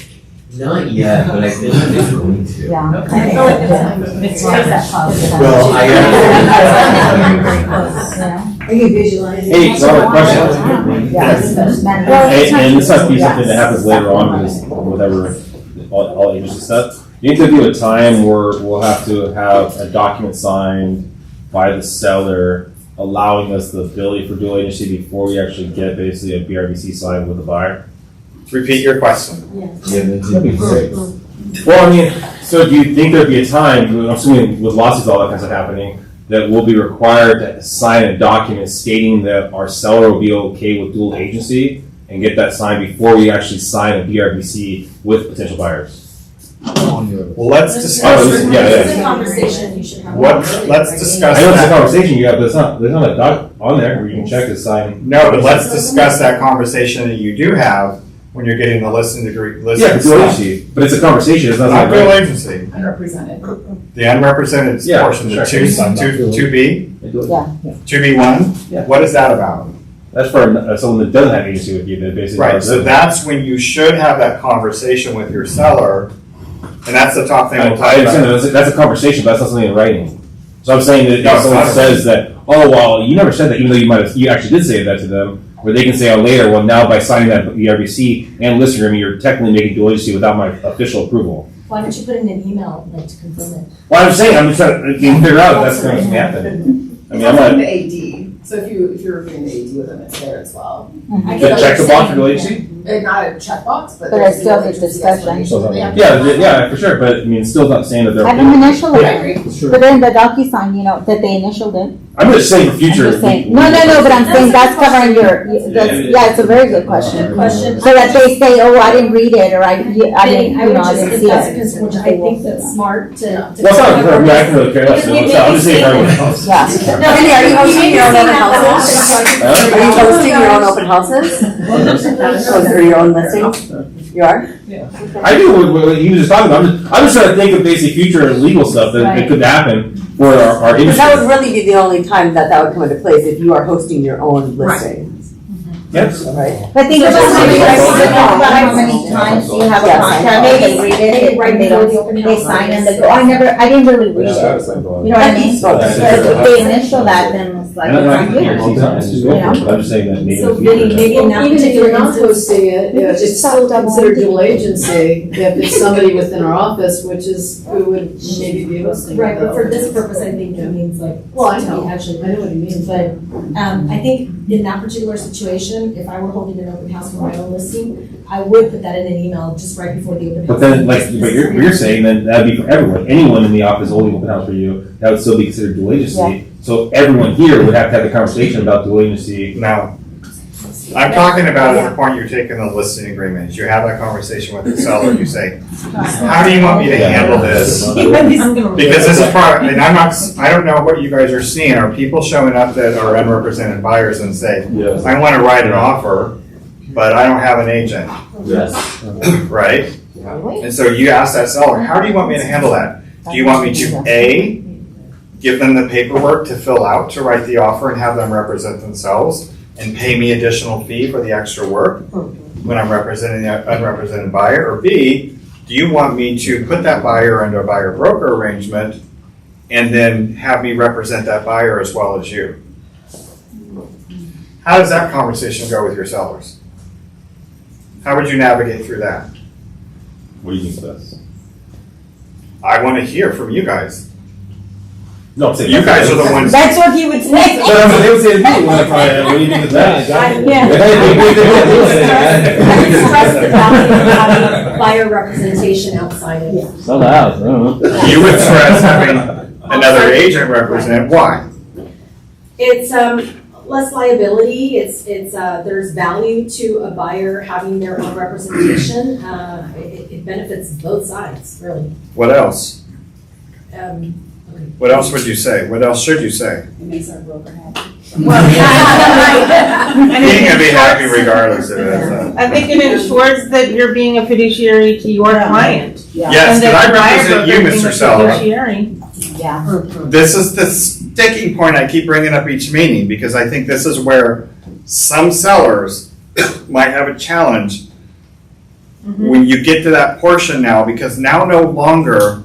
Not yet, but I feel like it's going to. Yeah. Okay. I feel like it's Well, Are you visualizing? Hey, so I have a question. Yes. And this might be something that happens later on with whatever, all agency stuff. You need to do a time where we'll have to have a document signed by the seller allowing us the ability for dual agency before we actually get basically a BRBC signed with the buyer. repeat your question. That'd be great. Well, I mean, so do you think there'd be a time, I'm assuming with lawsuits, all that kind of stuff happening, that we'll be required to sign a document stating that our seller will be okay with dual agency and get that signed before we actually sign a BRBC with potential buyers? Well, let's discuss. It's a conversation you should have. Let's discuss I know it's a that. conversation you have, but there's not a doc on there where you can check the sign. No, but let's discuss that conversation that you do have when you're getting the listing degree. Yeah, dual agency, but it's a conversation, it's not Not like. dual agency. Unrepresented. The unrepresented Yeah, portion, the sure. two B, Yeah. 2B1. Yeah. What is that about? That's for someone that doesn't have agency with you, that basically. Right. So that's when you should have that conversation with your seller, and that's the top thing I we'll talk understand about. that's a conversation, but that's not something in writing. So I'm saying that No, if it's someone not. says that, oh, well, you never said that, even though you actually did say that to them, where they can say, oh, later, well, now by signing that ERBC and listing agreement, you're technically making dual agency without my official approval. Why don't you put in an email, like, to confirm it? Well, I'm saying, I'm just trying to figure out if that's going to happen. I mean, I'm It's in not, the AD, so if you're reviewing the AD with them, it's there as well. I the get check the what box you're for dual saying. agency? Not a checkbox, but But there's it's still dual the agency discussion. explanation. Yeah, for sure, but I mean, it's still not saying that they're. I don't initial I it, agree. but then the DocuSign, you know, that they initialed it. I'm just saying for I'm future. just saying, no, but I'm saying that's covering yeah, it's a very good question. Question. So that they say, oh, I didn't read it, or I didn't, I would I just, didn't if see that's a it. concern, which I think that's smart to. Well, it's not for me, I can really care less, Because we so I'm just saying for make everyone else. Yeah. No, Vinny, are you hosting your own open houses? Huh? Are you hosting your own open houses? So for your own listings? You are? I do what you were just talking about. I'm just trying to think of basically future legal stuff that could happen for our Because industry. that would really be the only time that would come into place if you are hosting your own listing. Yes. Right? But think about how many times you have a Yes. contract, they read it, and they don't, they sign and they go, I didn't really read it. You know what I mean? But if they initial that, then it's like, And it's I not can here. hear sometimes, You know? but I'm just saying that maybe in So the future. maybe in that Even if particular you're not instance. posting it, it's still considered dual agency if it's somebody within our office, which is who would maybe be hosting it. Right, but for though. this purpose, I think it means like. Well, I know. Actually, I know what he means. But, I think in that particular situation, if I were holding an open house for my own listing, I would put that in an email just right before the open house. But then, but you're saying then that'd be for everyone. Anyone in the office holding open house for you, that would still be considered dual agency. So everyone here would have to have the conversation about dual agency. Now, I'm talking about at the point you're taking the listing agreement. You have that conversation with the seller. You say, how do you want me to handle this? Because this is part, and I don't know what you guys are seeing. Are people showing up that are unrepresented buyers and say, Yes. I want to write an offer, but I don't have an agent, Yes. right? And so you ask that seller, how do you want me to handle that? Do you want me to A, give them the paperwork to fill out to write the offer and have them represent themselves and pay me additional fee for the extra work when I'm representing the unrepresented buyer? Or B, do you want me to put that buyer into a buyer broker arrangement and then have me represent that buyer as well as you? How does that conversation go with your sellers? How would you navigate through that? What do you think of this? I want to hear from you guys. No, I'm saying You guys are the ones. That's what he would say. But they would say to me, what do you think of that? Stress the value of having buyer representation outside of. Sell the house, I don't know. You would stress having another agent represent. Why? It's, less liability, there's value to a buyer having their own representation. It benefits both sides, really. What else? Okay. What else would you say? What else should you say? It makes our broker happy. He's gonna be happy regardless of it. So. I think it ensures that you're being a fiduciary to your client. Yes, And but that I the buyer represent you, broker being Mr. a Seller. fiduciary. Yeah. This is the sticking point I keep bringing up each meeting because I think this is where some sellers might have a challenge when you get to that portion now, because now no longer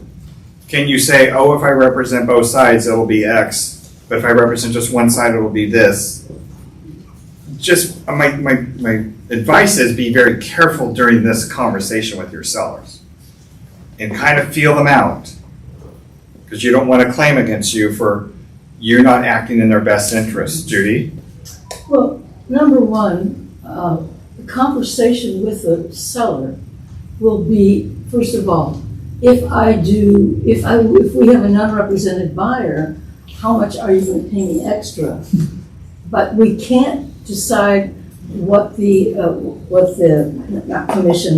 can you say, oh, if I represent both sides, it'll be X, but if I represent just one side, it'll be this. Just my advice is be very careful during this conversation with your sellers and kind of feel them out, because you don't want to claim against you for you're not acting in their best interest. Judy? Well, number one, conversation with the seller will be, first of all, if we have an unrepresented buyer, how much are you going to pay me extra? But we can't decide what the not commission,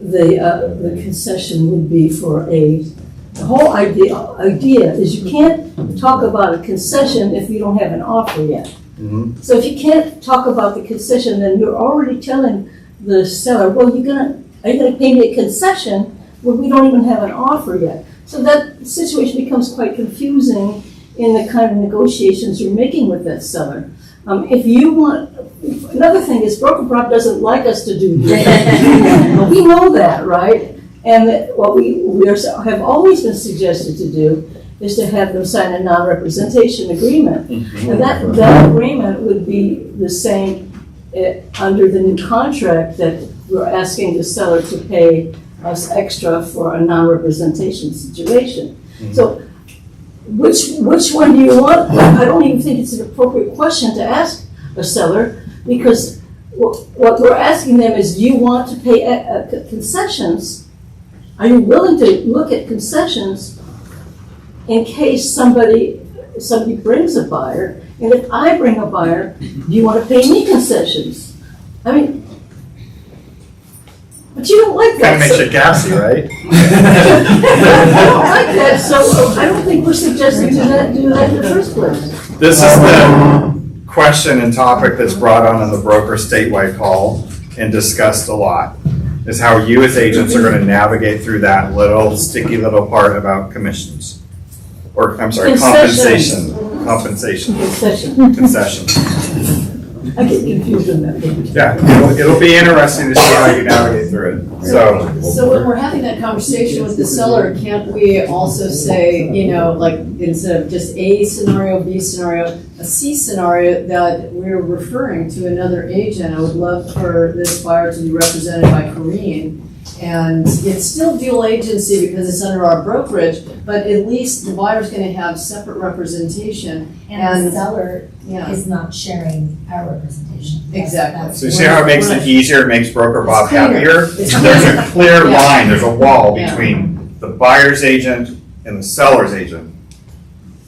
the concession would be for the whole idea is you can't talk about a concession if you don't have an offer yet. Mm-hmm. So if you can't talk about the concession, then you're already telling the seller, well, are you gonna pay me a concession when we don't even have an offer yet? So that situation becomes quite confusing in the kind of negotiations you're making with that seller. If you want, another thing is Broker Bob doesn't like us to do this. We know that, right? And that what we have always been suggested to do is to have them sign a non-representation agreement. And that agreement would be the same under the new contract that we're asking the seller to pay us extra for a non-representation situation. So which one do you want? I don't even think it's an appropriate question to ask a seller, because what we're asking them is, do you want to pay concessions? Are you willing to look at concessions in case somebody brings a buyer? And if I bring a buyer, do you want to pay me concessions? I mean, but you don't like that. Kind of makes you gassy, right? I don't like that, so I don't think we're suggesting do that in the first place. This is the question and topic that's brought on in the broker statewide call and discussed a lot, is how you as agents are going to navigate through that little sticky little part about commissions. Or, I'm sorry, Concessions. compensation. Concession. Concessions. I get confused on that. Yeah, it'll be interesting to see how you navigate through it. So when we're having that conversation with the seller, can't we also say, like instead of just A scenario, B scenario, a C scenario, that we're referring to another agent? I would love for this buyer to be represented by Corrine. And it's still dual agency because it's under our brokerage, but at least the buyer's going to have separate representation. And the seller is not sharing our representation. Exactly. So you see how it makes it easier, it makes Broker Bob clear. happier? It's There's clear. a clear Yeah. line, there's a wall Yeah. between the buyer's agent and the seller's agent.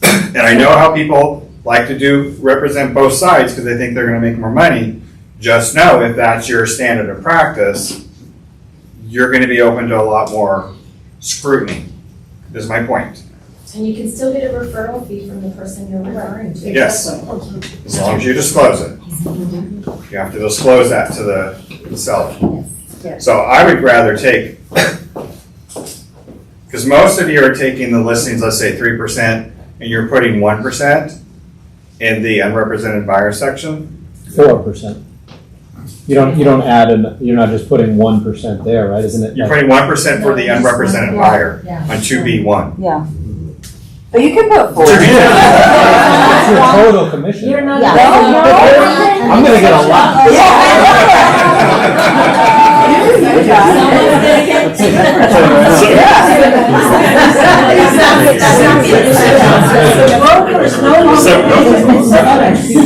And I know how people like to represent both sides because they think they're gonna make more money. Just know if that's your standard of practice, you're gonna be open to a lot more scrutiny, is my point. And you can still get a referral fee from the person you're referring to. Yes. As long as you disclose it. You have to disclose that to the seller. Yes. So I would rather take, because most of you are taking the listings, let's say 3%, and you're putting 1% in the unrepresented buyer section. 4%. You don't add you're not just putting 1% there, right? Isn't it? You're putting 1% for the unrepresented buyer on 2B1. Yeah. But you can put 4. It's your total commission. You're not. Yeah. I'm gonna get a lot.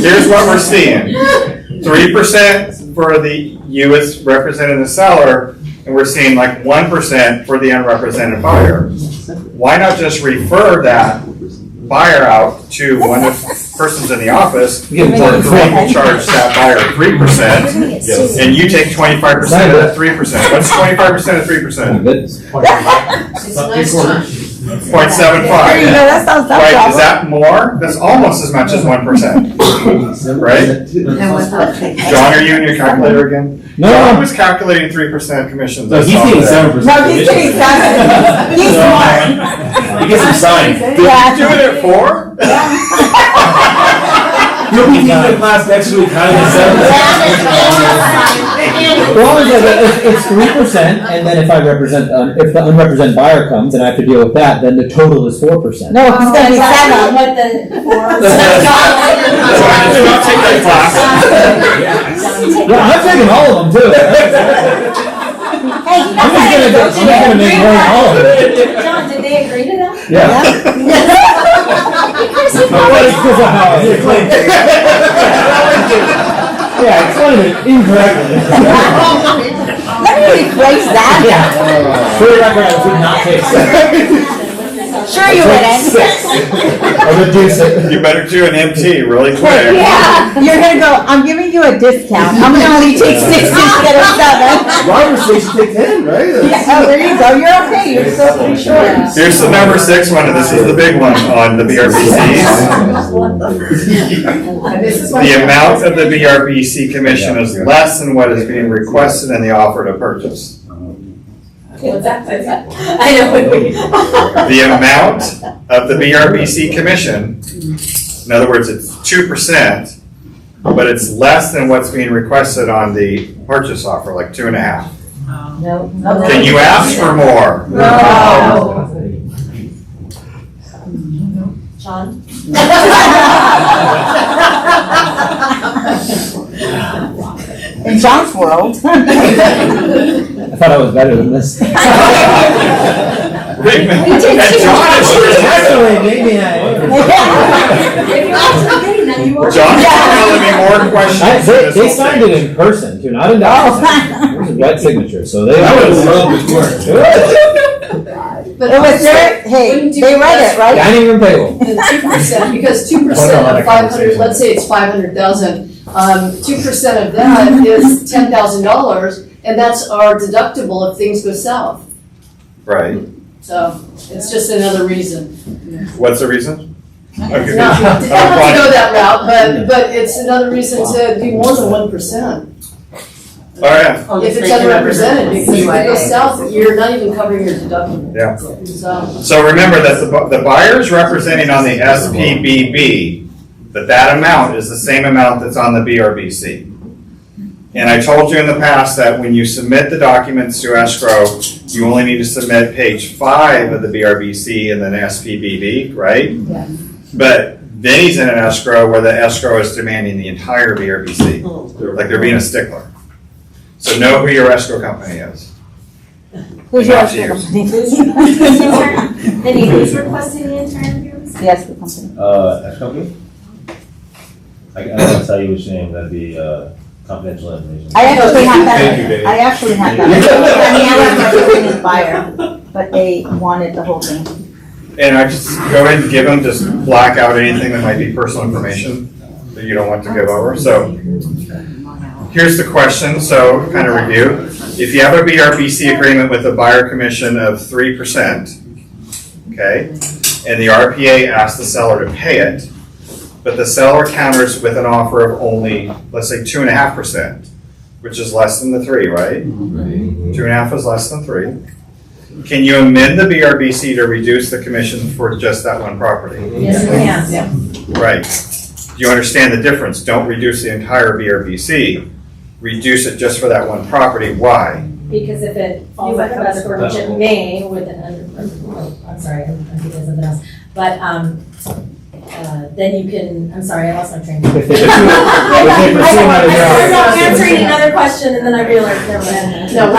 Here's what we're seeing. 3% for the you as representing the seller, and we're seeing like 1% for the unrepresented buyer. Why not just refer that buyer out to one of the persons in the office, or Kareem will charge that buyer 3%, and you take 25% of that 3%. What's 25% of 3%? It's a nice time. 0.75. There you go, that sounds Right, is that more? That's almost as much as 1%, right? John, are you in your calculator again? No. John was calculating 3% commissions. No, I he's saw getting that. 7%. No, he's getting 7. He's smart. He gets some sign. Did you do it at 4? You'll be taking the class next week, kind of Well, it's 3%, and then if I represent, if the unrepresented buyer comes and I have to deal with that, then the total is 4%. No, it's gonna be 7. What the Do not take that class. Well, I'm taking all of them too. Hey, I'm just gonna make more than all of it. John, did they agree to that? Yeah. Well, it's 'cause of how I- Yeah, it's one of the incorrectly. Let me replace that. Yeah. For the record, I would not take 6. Sure you wouldn't. I'll reduce it. You better do an MT really quick. Yeah, you're gonna go, I'm giving you a discount. I'm gonna only take 6 instead of 7. Robert says you take 10, right? Yeah, oh, there you go, you're okay, you're still pretty short. Here's the number 6 one, and this is the big one on the BRBCs. The amount of the BRBC commission is less than what is being requested in the offer to purchase. What's that? I know. The amount of the BRBC commission, in other words, it's 2%, but it's less than what's being requested on the purchase offer, like 2.5. No. Can you ask for more? No. Sean? In John's world. I thought I was better than this. Actually, maybe I John's telling me more questions. They signed it in person too, not in DocuSign. It was a wet signature, so they. I would love this work. But it was their, hey, they read it, right? Dining room table. 2%, because 2% of 500, let's say it's 500,000, 2% of that is $10,000, and that's our deductible if things go south. Right. So it's just another reason. What's the reason? Okay. Not to go that route, but it's another reason to do more than 1%. Oh, yeah. If it's underrepresented, because if it goes south, you're not even covering your deductible. Yeah. So. So remember that the buyer's representing on the SPBB, that amount is the same amount that's on the BRBC. And I told you in the past that when you submit the documents to escrow, you only need to submit page 5 of the BRBC and then SPBB, right? Yeah. But then he's in an escrow where the escrow is demanding the entire BRBC, like they're being a stickler. So know who your escrow company is. Who's your Not escrow yours. company? Vinny, who's requesting the entire bureaus? The escrow company. X company? I can't tell you which name, that'd be, confidential information. I actually have Thank you, that, Dave. I actually have that. I mean, I was representing the buyer, but they wanted the whole thing. And I just go ahead and give them, just black out anything that might be personal information that you don't want to give over. So here's the question, so kind of review. If you have a BRBC agreement with a buyer commission of 3%, okay, and the RPA asks the seller to pay it, but the seller counters with an offer of only, let's say 2.5%, which is less than the 3, right? 2.5 is less than 3. Can you amend the BRBC to reduce the commission for just that one property? Yes, we can. Right. Do you understand the difference? Don't reduce the entire BRBC. Reduce it just for that one property. Why? Because if it falls under escrow, which it may with an I'm sorry, I'm thinking of something else. But, then you can, I'm sorry, I lost my train of thought. I started answering another question and then I realized, never mind. No,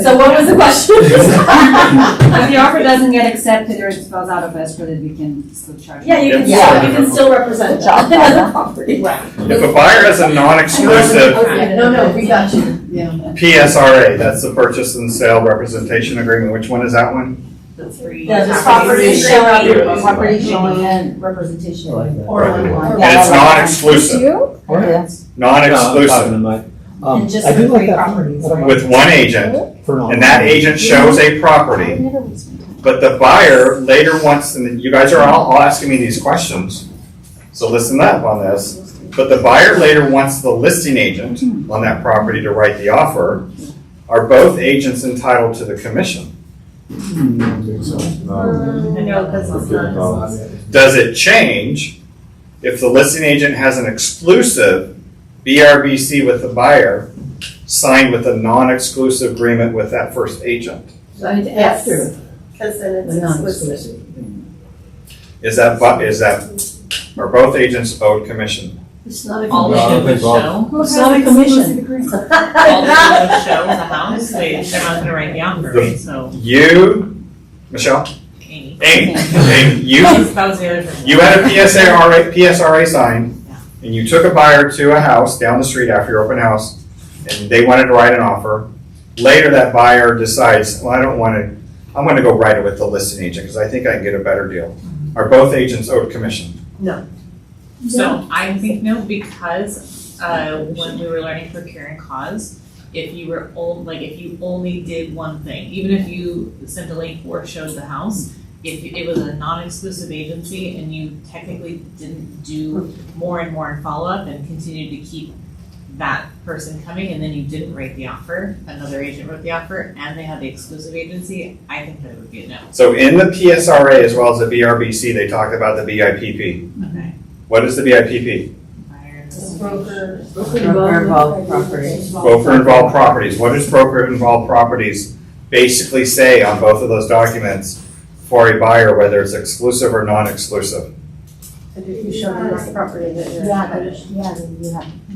so what was the question? If the offer doesn't get accepted or it falls out of escrow, then we can still charge. Yeah, you can still represent another property. Right. If a buyer has a non-exclusive No, we got you, yeah. PSRA, that's the purchase and sale representation agreement. Which one is that one? The property showing and representation. And it's non-exclusive. Non-exclusive. And just I do for like three that. properties. With one agent, and that agent shows a property, but the buyer later wants, and you guys are all asking me these questions, so listen up on this, but the buyer later wants the listing agent on that property to write the offer. Are both agents entitled to the commission? Does it change if the listing agent has an exclusive BRBC with the buyer signed with a non-exclusive agreement with that first agent? After. Because then it's exclusive. Are both agents owed commission? It's not a All commission. of them show. It's not a commission. All of them show the house, they're not gonna write the offer, right, so. You, Michelle? Amy, you That was the other thing. had a PSRA signed, and and you took a buyer to a house down the street after your open house, and they wanted to write an offer, later that buyer decides, well, I don't want to, I'm going to go write it with the listing agent because I think I can get a better deal. Are both agents owed commission? No. So I think no, because when we were learning procuring cause, if you were if you only did one thing, even if you sent a link or showed the house, if it was a non-exclusive agency and you technically didn't do more and more in follow-up and continued to keep that person coming, and then you didn't write the offer, another agent wrote the offer, and they had the exclusive agency, I think that it would be a no. So in the PSRA as well as the BRBC, they talk about the BIPP. Okay. What is the BIPP? Broker. Broker-involved properties. Broker-involved properties. What does broker-involved properties basically say on both of those documents for a buyer, whether it's exclusive or non-exclusive? If you show them this property that you're. You have.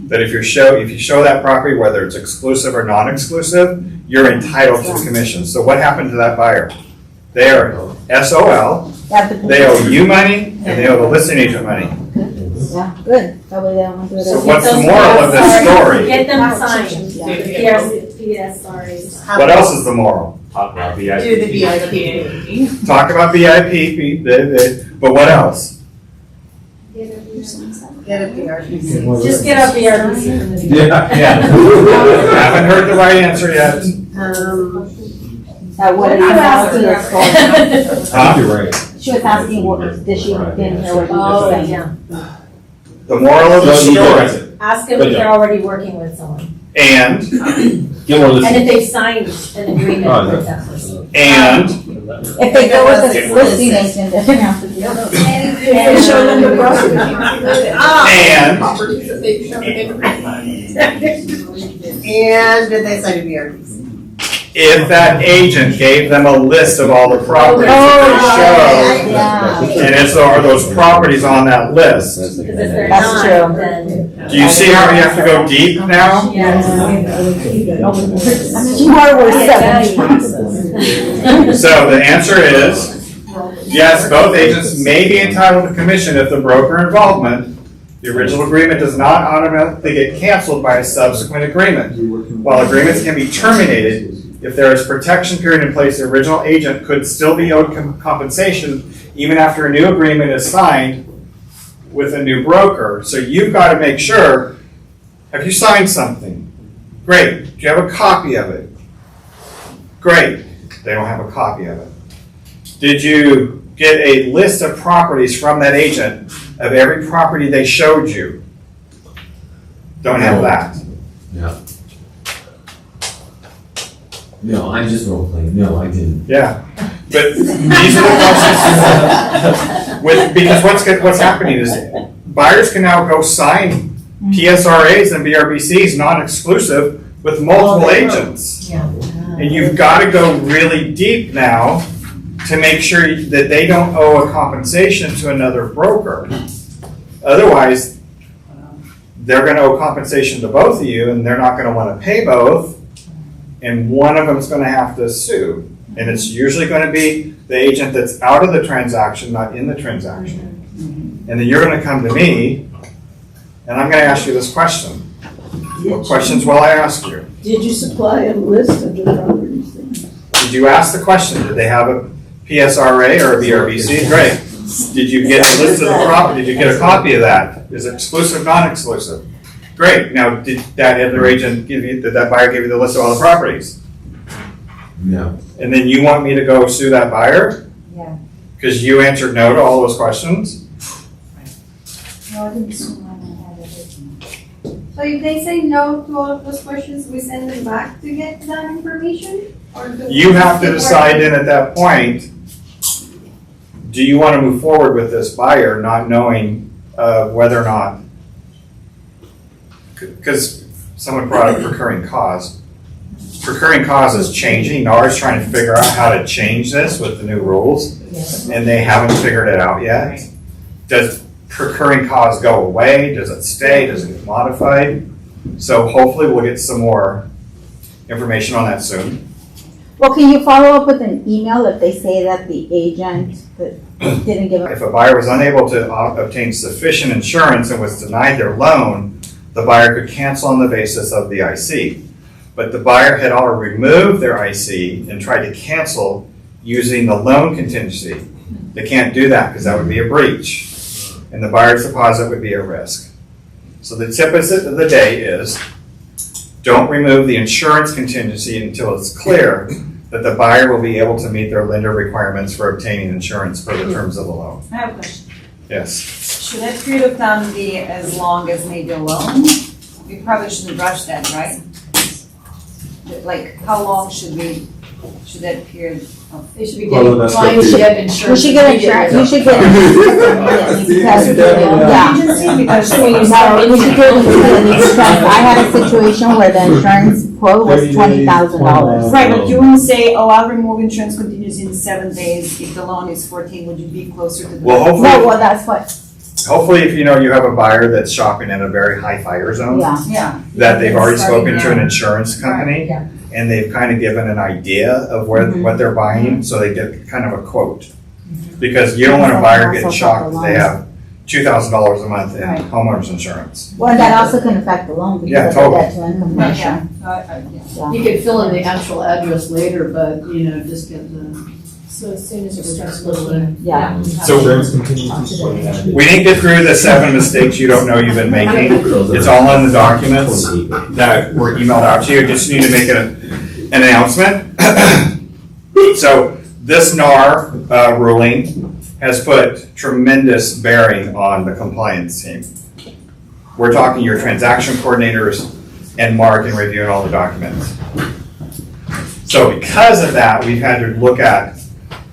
That if you show that property, whether it's exclusive or non-exclusive, you're entitled to the commission. So what happened to that buyer? They are SOL, they owe you money, and they owe the listing agent money. Yeah, good. That way they don't do it. So what's the moral of this story? Get them signed. PSRs. What else is the moral? Talk about VIP. Do the VIP. Talk about VIP, but what else? Get a PRBC. Just get a PRBC from the beginning. Yeah. Haven't heard the right answer yet. What are you asking us for? I think you're right. She was asking what, did she didn't hear what you were saying? Yeah. The moral of the story. Ask them if they're already working with someone. And Get more And listeners. if they've signed an agreement with that person. And If they go with the listing agent, they're gonna have to do it. And show them the property. And did they sign a BRBC? if that agent gave them a list of all the properties that they show, and if there are those properties on that list, That's true. do you see how you have to go deep now? So the answer is, yes, both agents may be entitled to commission if the broker involvement, the original agreement does not automatically get canceled by a subsequent agreement. While agreements can be terminated, if there is protection period in place, the original agent could still be owed compensation even after a new agreement is signed with a new broker. So you've got to make sure, have you signed something? Great. Do you have a copy of it? Great. They don't have a copy of it. Did you get a list of properties from that agent of every property they showed you? Don't have that. No. No, I'm just role playing. No, I didn't. Yeah. But these are the questions. Because what's happening is buyers can now go sign PSRAs and BRBCs non-exclusive with multiple agents. Yeah. And you've got to go really deep now to make sure that they don't owe a compensation to another broker. Otherwise, they're going to owe compensation to both of you, and they're not going to want to pay both, and one of them is going to have to sue. And it's usually going to be the agent that's out of the transaction, not in the transaction. And then you're going to come to me, and I'm going to ask you this question. What questions will I ask you? Did you supply a list of the properties? Did you ask the question, did they have a PSRA or a BRBC? Great. Did you get a list of the property? Did you get a copy of that? Is it exclusive, non-exclusive? Great. Now, did that other agent did that buyer give you the list of all the properties? No. And then you want me to go sue that buyer? Yeah. Because you answered no to all those questions? No, I didn't see one I had it. So if they say no to all of those questions, we send them back to get that information? Or do we You have to keep decide working? then at that point, do you want to move forward with this buyer not knowing whether or not, because someone brought up recurring cause. Recurring cause is changing. NAR's trying to figure out how to change this with the new rules, and they haven't figured it out yet. Does recurring cause go away? Does it stay? Does it get modified? So hopefully we'll get some more information on that soon. Well, can you follow up with an email if they say that the agent that didn't give If a buyer was unable to obtain sufficient insurance and was denied their loan, the buyer could cancel on the basis of the IC. But the buyer had already removed their IC and tried to cancel using the loan contingency. They can't do that because that would be a breach, and the buyer's deposit would be a risk. So the tip of the day is, don't remove the insurance contingency until it's clear that the buyer will be able to meet their lender requirements for obtaining insurance for the terms of the loan. I have a question. Yes. Should that period of time be as long as maybe a loan? We probably shouldn't rush that, right? Like, how long should that period of? They should be Well, getting, clients should get insurance. You should get insurance, you should get insurance. Because, yeah. Because No, you should get insurance, because I had a situation where the insurance quote was $20,000. Right, but you wouldn't say, oh, I'll remove insurance continues in 7 days, if the loan is 14, would you be closer to the? Well, hopefully- No, well, that's what, Hopefully, if you know you have a buyer that's shopping in a very high fire zone, Yeah. that they've already Starting spoken to an now. insurance company, Yeah. and they've kind of given an idea of what they're buying, so they get kind of a quote. Because you don't want a buyer getting shocked if they have $2,000 a month in Right. homeowners insurance. well, that also can affect the loan Yeah, because of totally. debt to income ratio. You could fill in the actual address later, but, you know, just get the. So as soon as it starts Just a little looking. bit. Yeah. So we didn't get through the 7 mistakes you don't know you've been making. It's all in the documents that were emailed out to you. Just need to make an announcement. So this NAR ruling has put tremendous bearing on the compliance team. We're talking your transaction coordinators and Mark in reviewing all the documents. So because of that, we've had to look at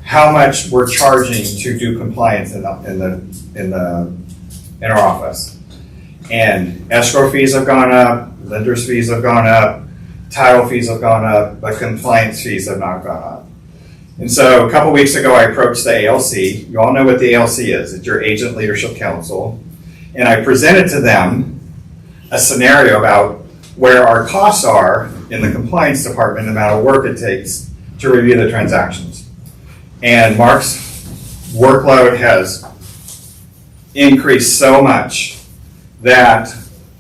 how much we're charging to do compliance in our office. And escrow fees have gone up, lenders fees have gone up, title fees have gone up, but compliance fees have not gone up. And so a couple weeks ago, I approached the ALC. You all know what the ALC is. It's your Agent Leadership Council. And I presented to them a scenario about where our costs are in the compliance department, the amount of work it takes to review the transactions. And Mark's workload has increased so much that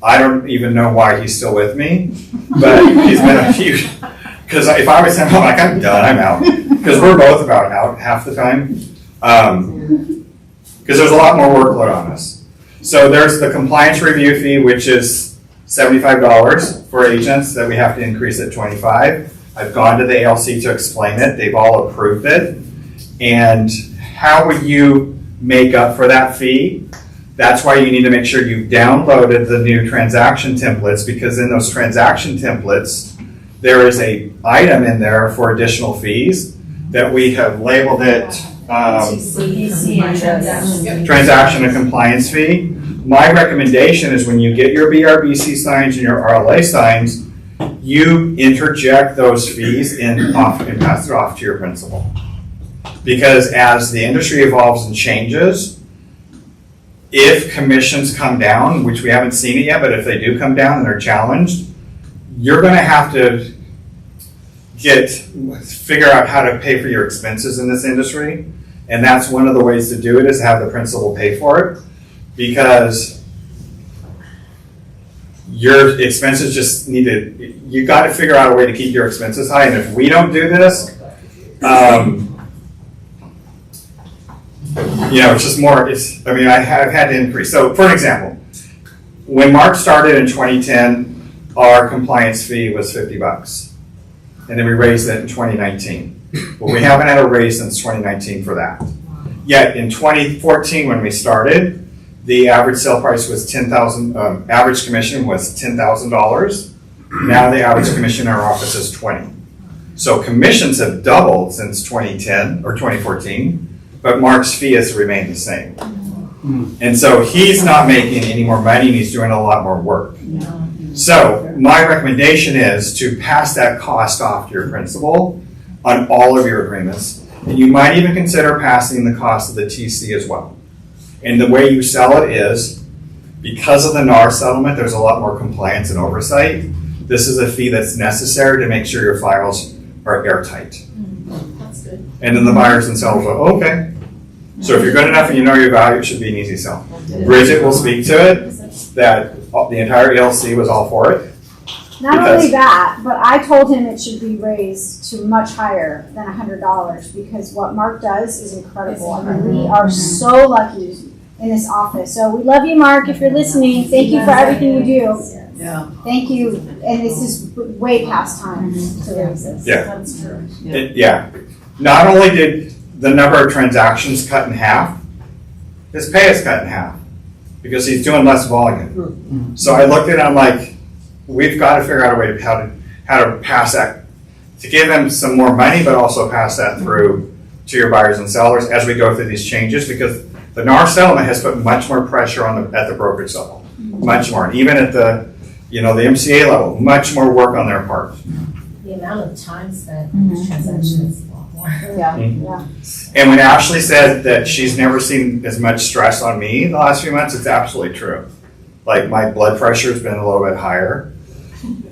I don't even know why he's still with me, but he's been a huge, because if I was him, I'm like, I'm done, I'm out. Because we're both about out half the time. Because there's a lot more workload on us. So there's the compliance review fee, which is $75 for agents that we have to increase at $25. I've gone to the ALC to explain it. They've all approved it. And how would you make up for that fee? That's why you need to make sure you've downloaded the new transaction templates, because in those transaction templates, there is a item in there for additional fees that we have labeled it transaction and compliance fee. My recommendation is when you get your BRBC signs and your RLA signs, you interject those fees and pass it off to your principal. Because as the industry evolves and changes, if commissions come down, which we haven't seen it yet, but if they do come down and they're challenged, you're going to have to figure out how to pay for your expenses in this industry. And that's one of the ways to do it, is have the principal pay for it, because your expenses just you got to figure out a way to keep your expenses high. And if we don't do this, it's just more, I have had to increase. So for an example, when Mark started in 2010, our compliance fee was $50. And then we raised it in 2019. Well, we haven't had a raise since 2019 for that. Yet in 2014, when we started, the average sale price was average commission was $10,000. Now the average commission in our office is $20,000. So commissions have doubled since 2010 or 2014, but Mark's fee has remained the same. And so he's not making any more money, and he's doing a lot more work. So my recommendation is to pass that cost off to your principal on all of your agreements. And you might even consider passing the cost of the TC as well. And the way you sell it is, because of the NAR settlement, there's a lot more compliance and oversight. This is a fee that's necessary to make sure your files are airtight. That's good. And then the buyers and sellers are, okay. So if you're good enough and you know your value, it should be an easy sell. Bridget will speak to it, that the entire ELC was all for it. Not only that, but I told him it should be raised to much higher than $100 because what Mark does is incredible. I mean, we are so lucky in this office. So we love you, Mark, if you're listening. Thank you for everything you do. Yeah. Thank you. And this is way past time to raise this. Yeah. That's true. Yeah. Not only did the number of transactions cut in half, his pay is cut in half because he's doing less volume. So I looked at it, I'm like, we've got to figure out a way to how to pass that, to give them some more money, but also pass that through to your buyers and sellers as we go through these changes, because the NAR settlement has put much more pressure on at the brokerage level, much more, and even at the the MCA level, much more work on their part. The amount of time spent on these transactions is a lot more. Yeah, And when Ashley said that she's never seen as much stress on me the last few months, it's absolutely true. Like my blood pressure has been a little bit higher.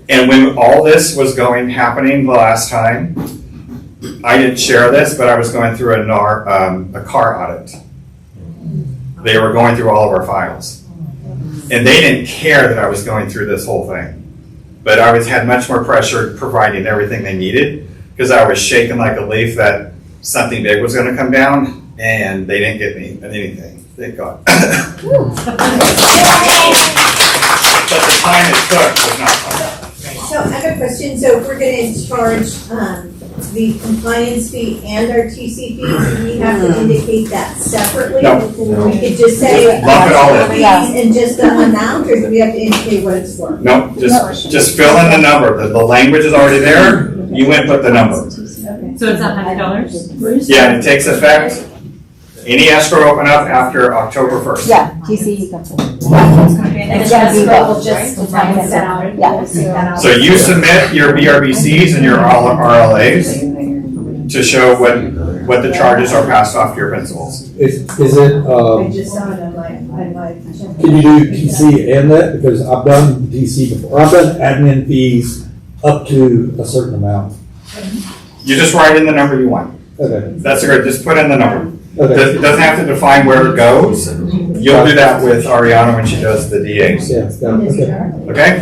And when all this was happening the last time, I didn't share this, but I was going through a car audit. They were going through all of our files. And they didn't care that I was going through this whole thing. But I had much more pressure providing everything they needed because I was shaking like a leaf that something big was going to come down, and they didn't get me anything. Thank God. But the time it took was not fun. So I have a question, so if we're gonna charge, the compliance fee and our TC fee, do we have to indicate that separately? No. We could just say. Lump it all in. Fees and just the amount, or do we have to indicate what it's for? No, just fill in the number. The language is already there. You went put the number. So it's $100? Yeah, and it takes effect. Any escrow open up after October 1st. Yeah, TC comes in. And It's the gonna be escrow the- will just define it out. Yeah. So you submit your BRBCs and your RLAs to show what the charges are passed off to your principals. Is it, I just saw it, I'm like. can you do TC and that? Because I've done TC before. I've done admin fees up to a certain amount. You just write in the number you want. Okay. That's great, just put in the number. Okay. It doesn't have to define where it goes. You'll do that with Ariana when she does the DAs. Yeah, got it. Okay. Okay?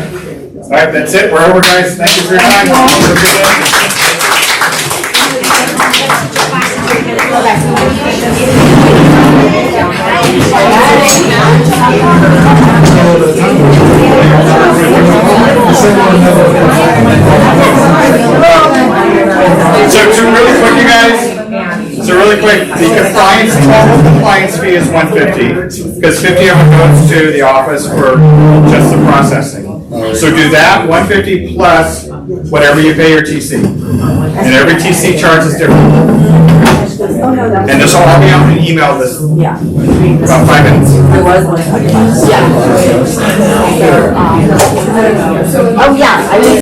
All right, that's it. We're over, guys. Thank you for your time. Have a good So really quick, you guys. So really quick, the total compliance fee is $150, because $50 of it goes to the office for just the processing. So do that, $150 plus whatever you pay your TC. And every TC charge is different. And this will all be on an email this, about 5 minutes. Oh, yeah.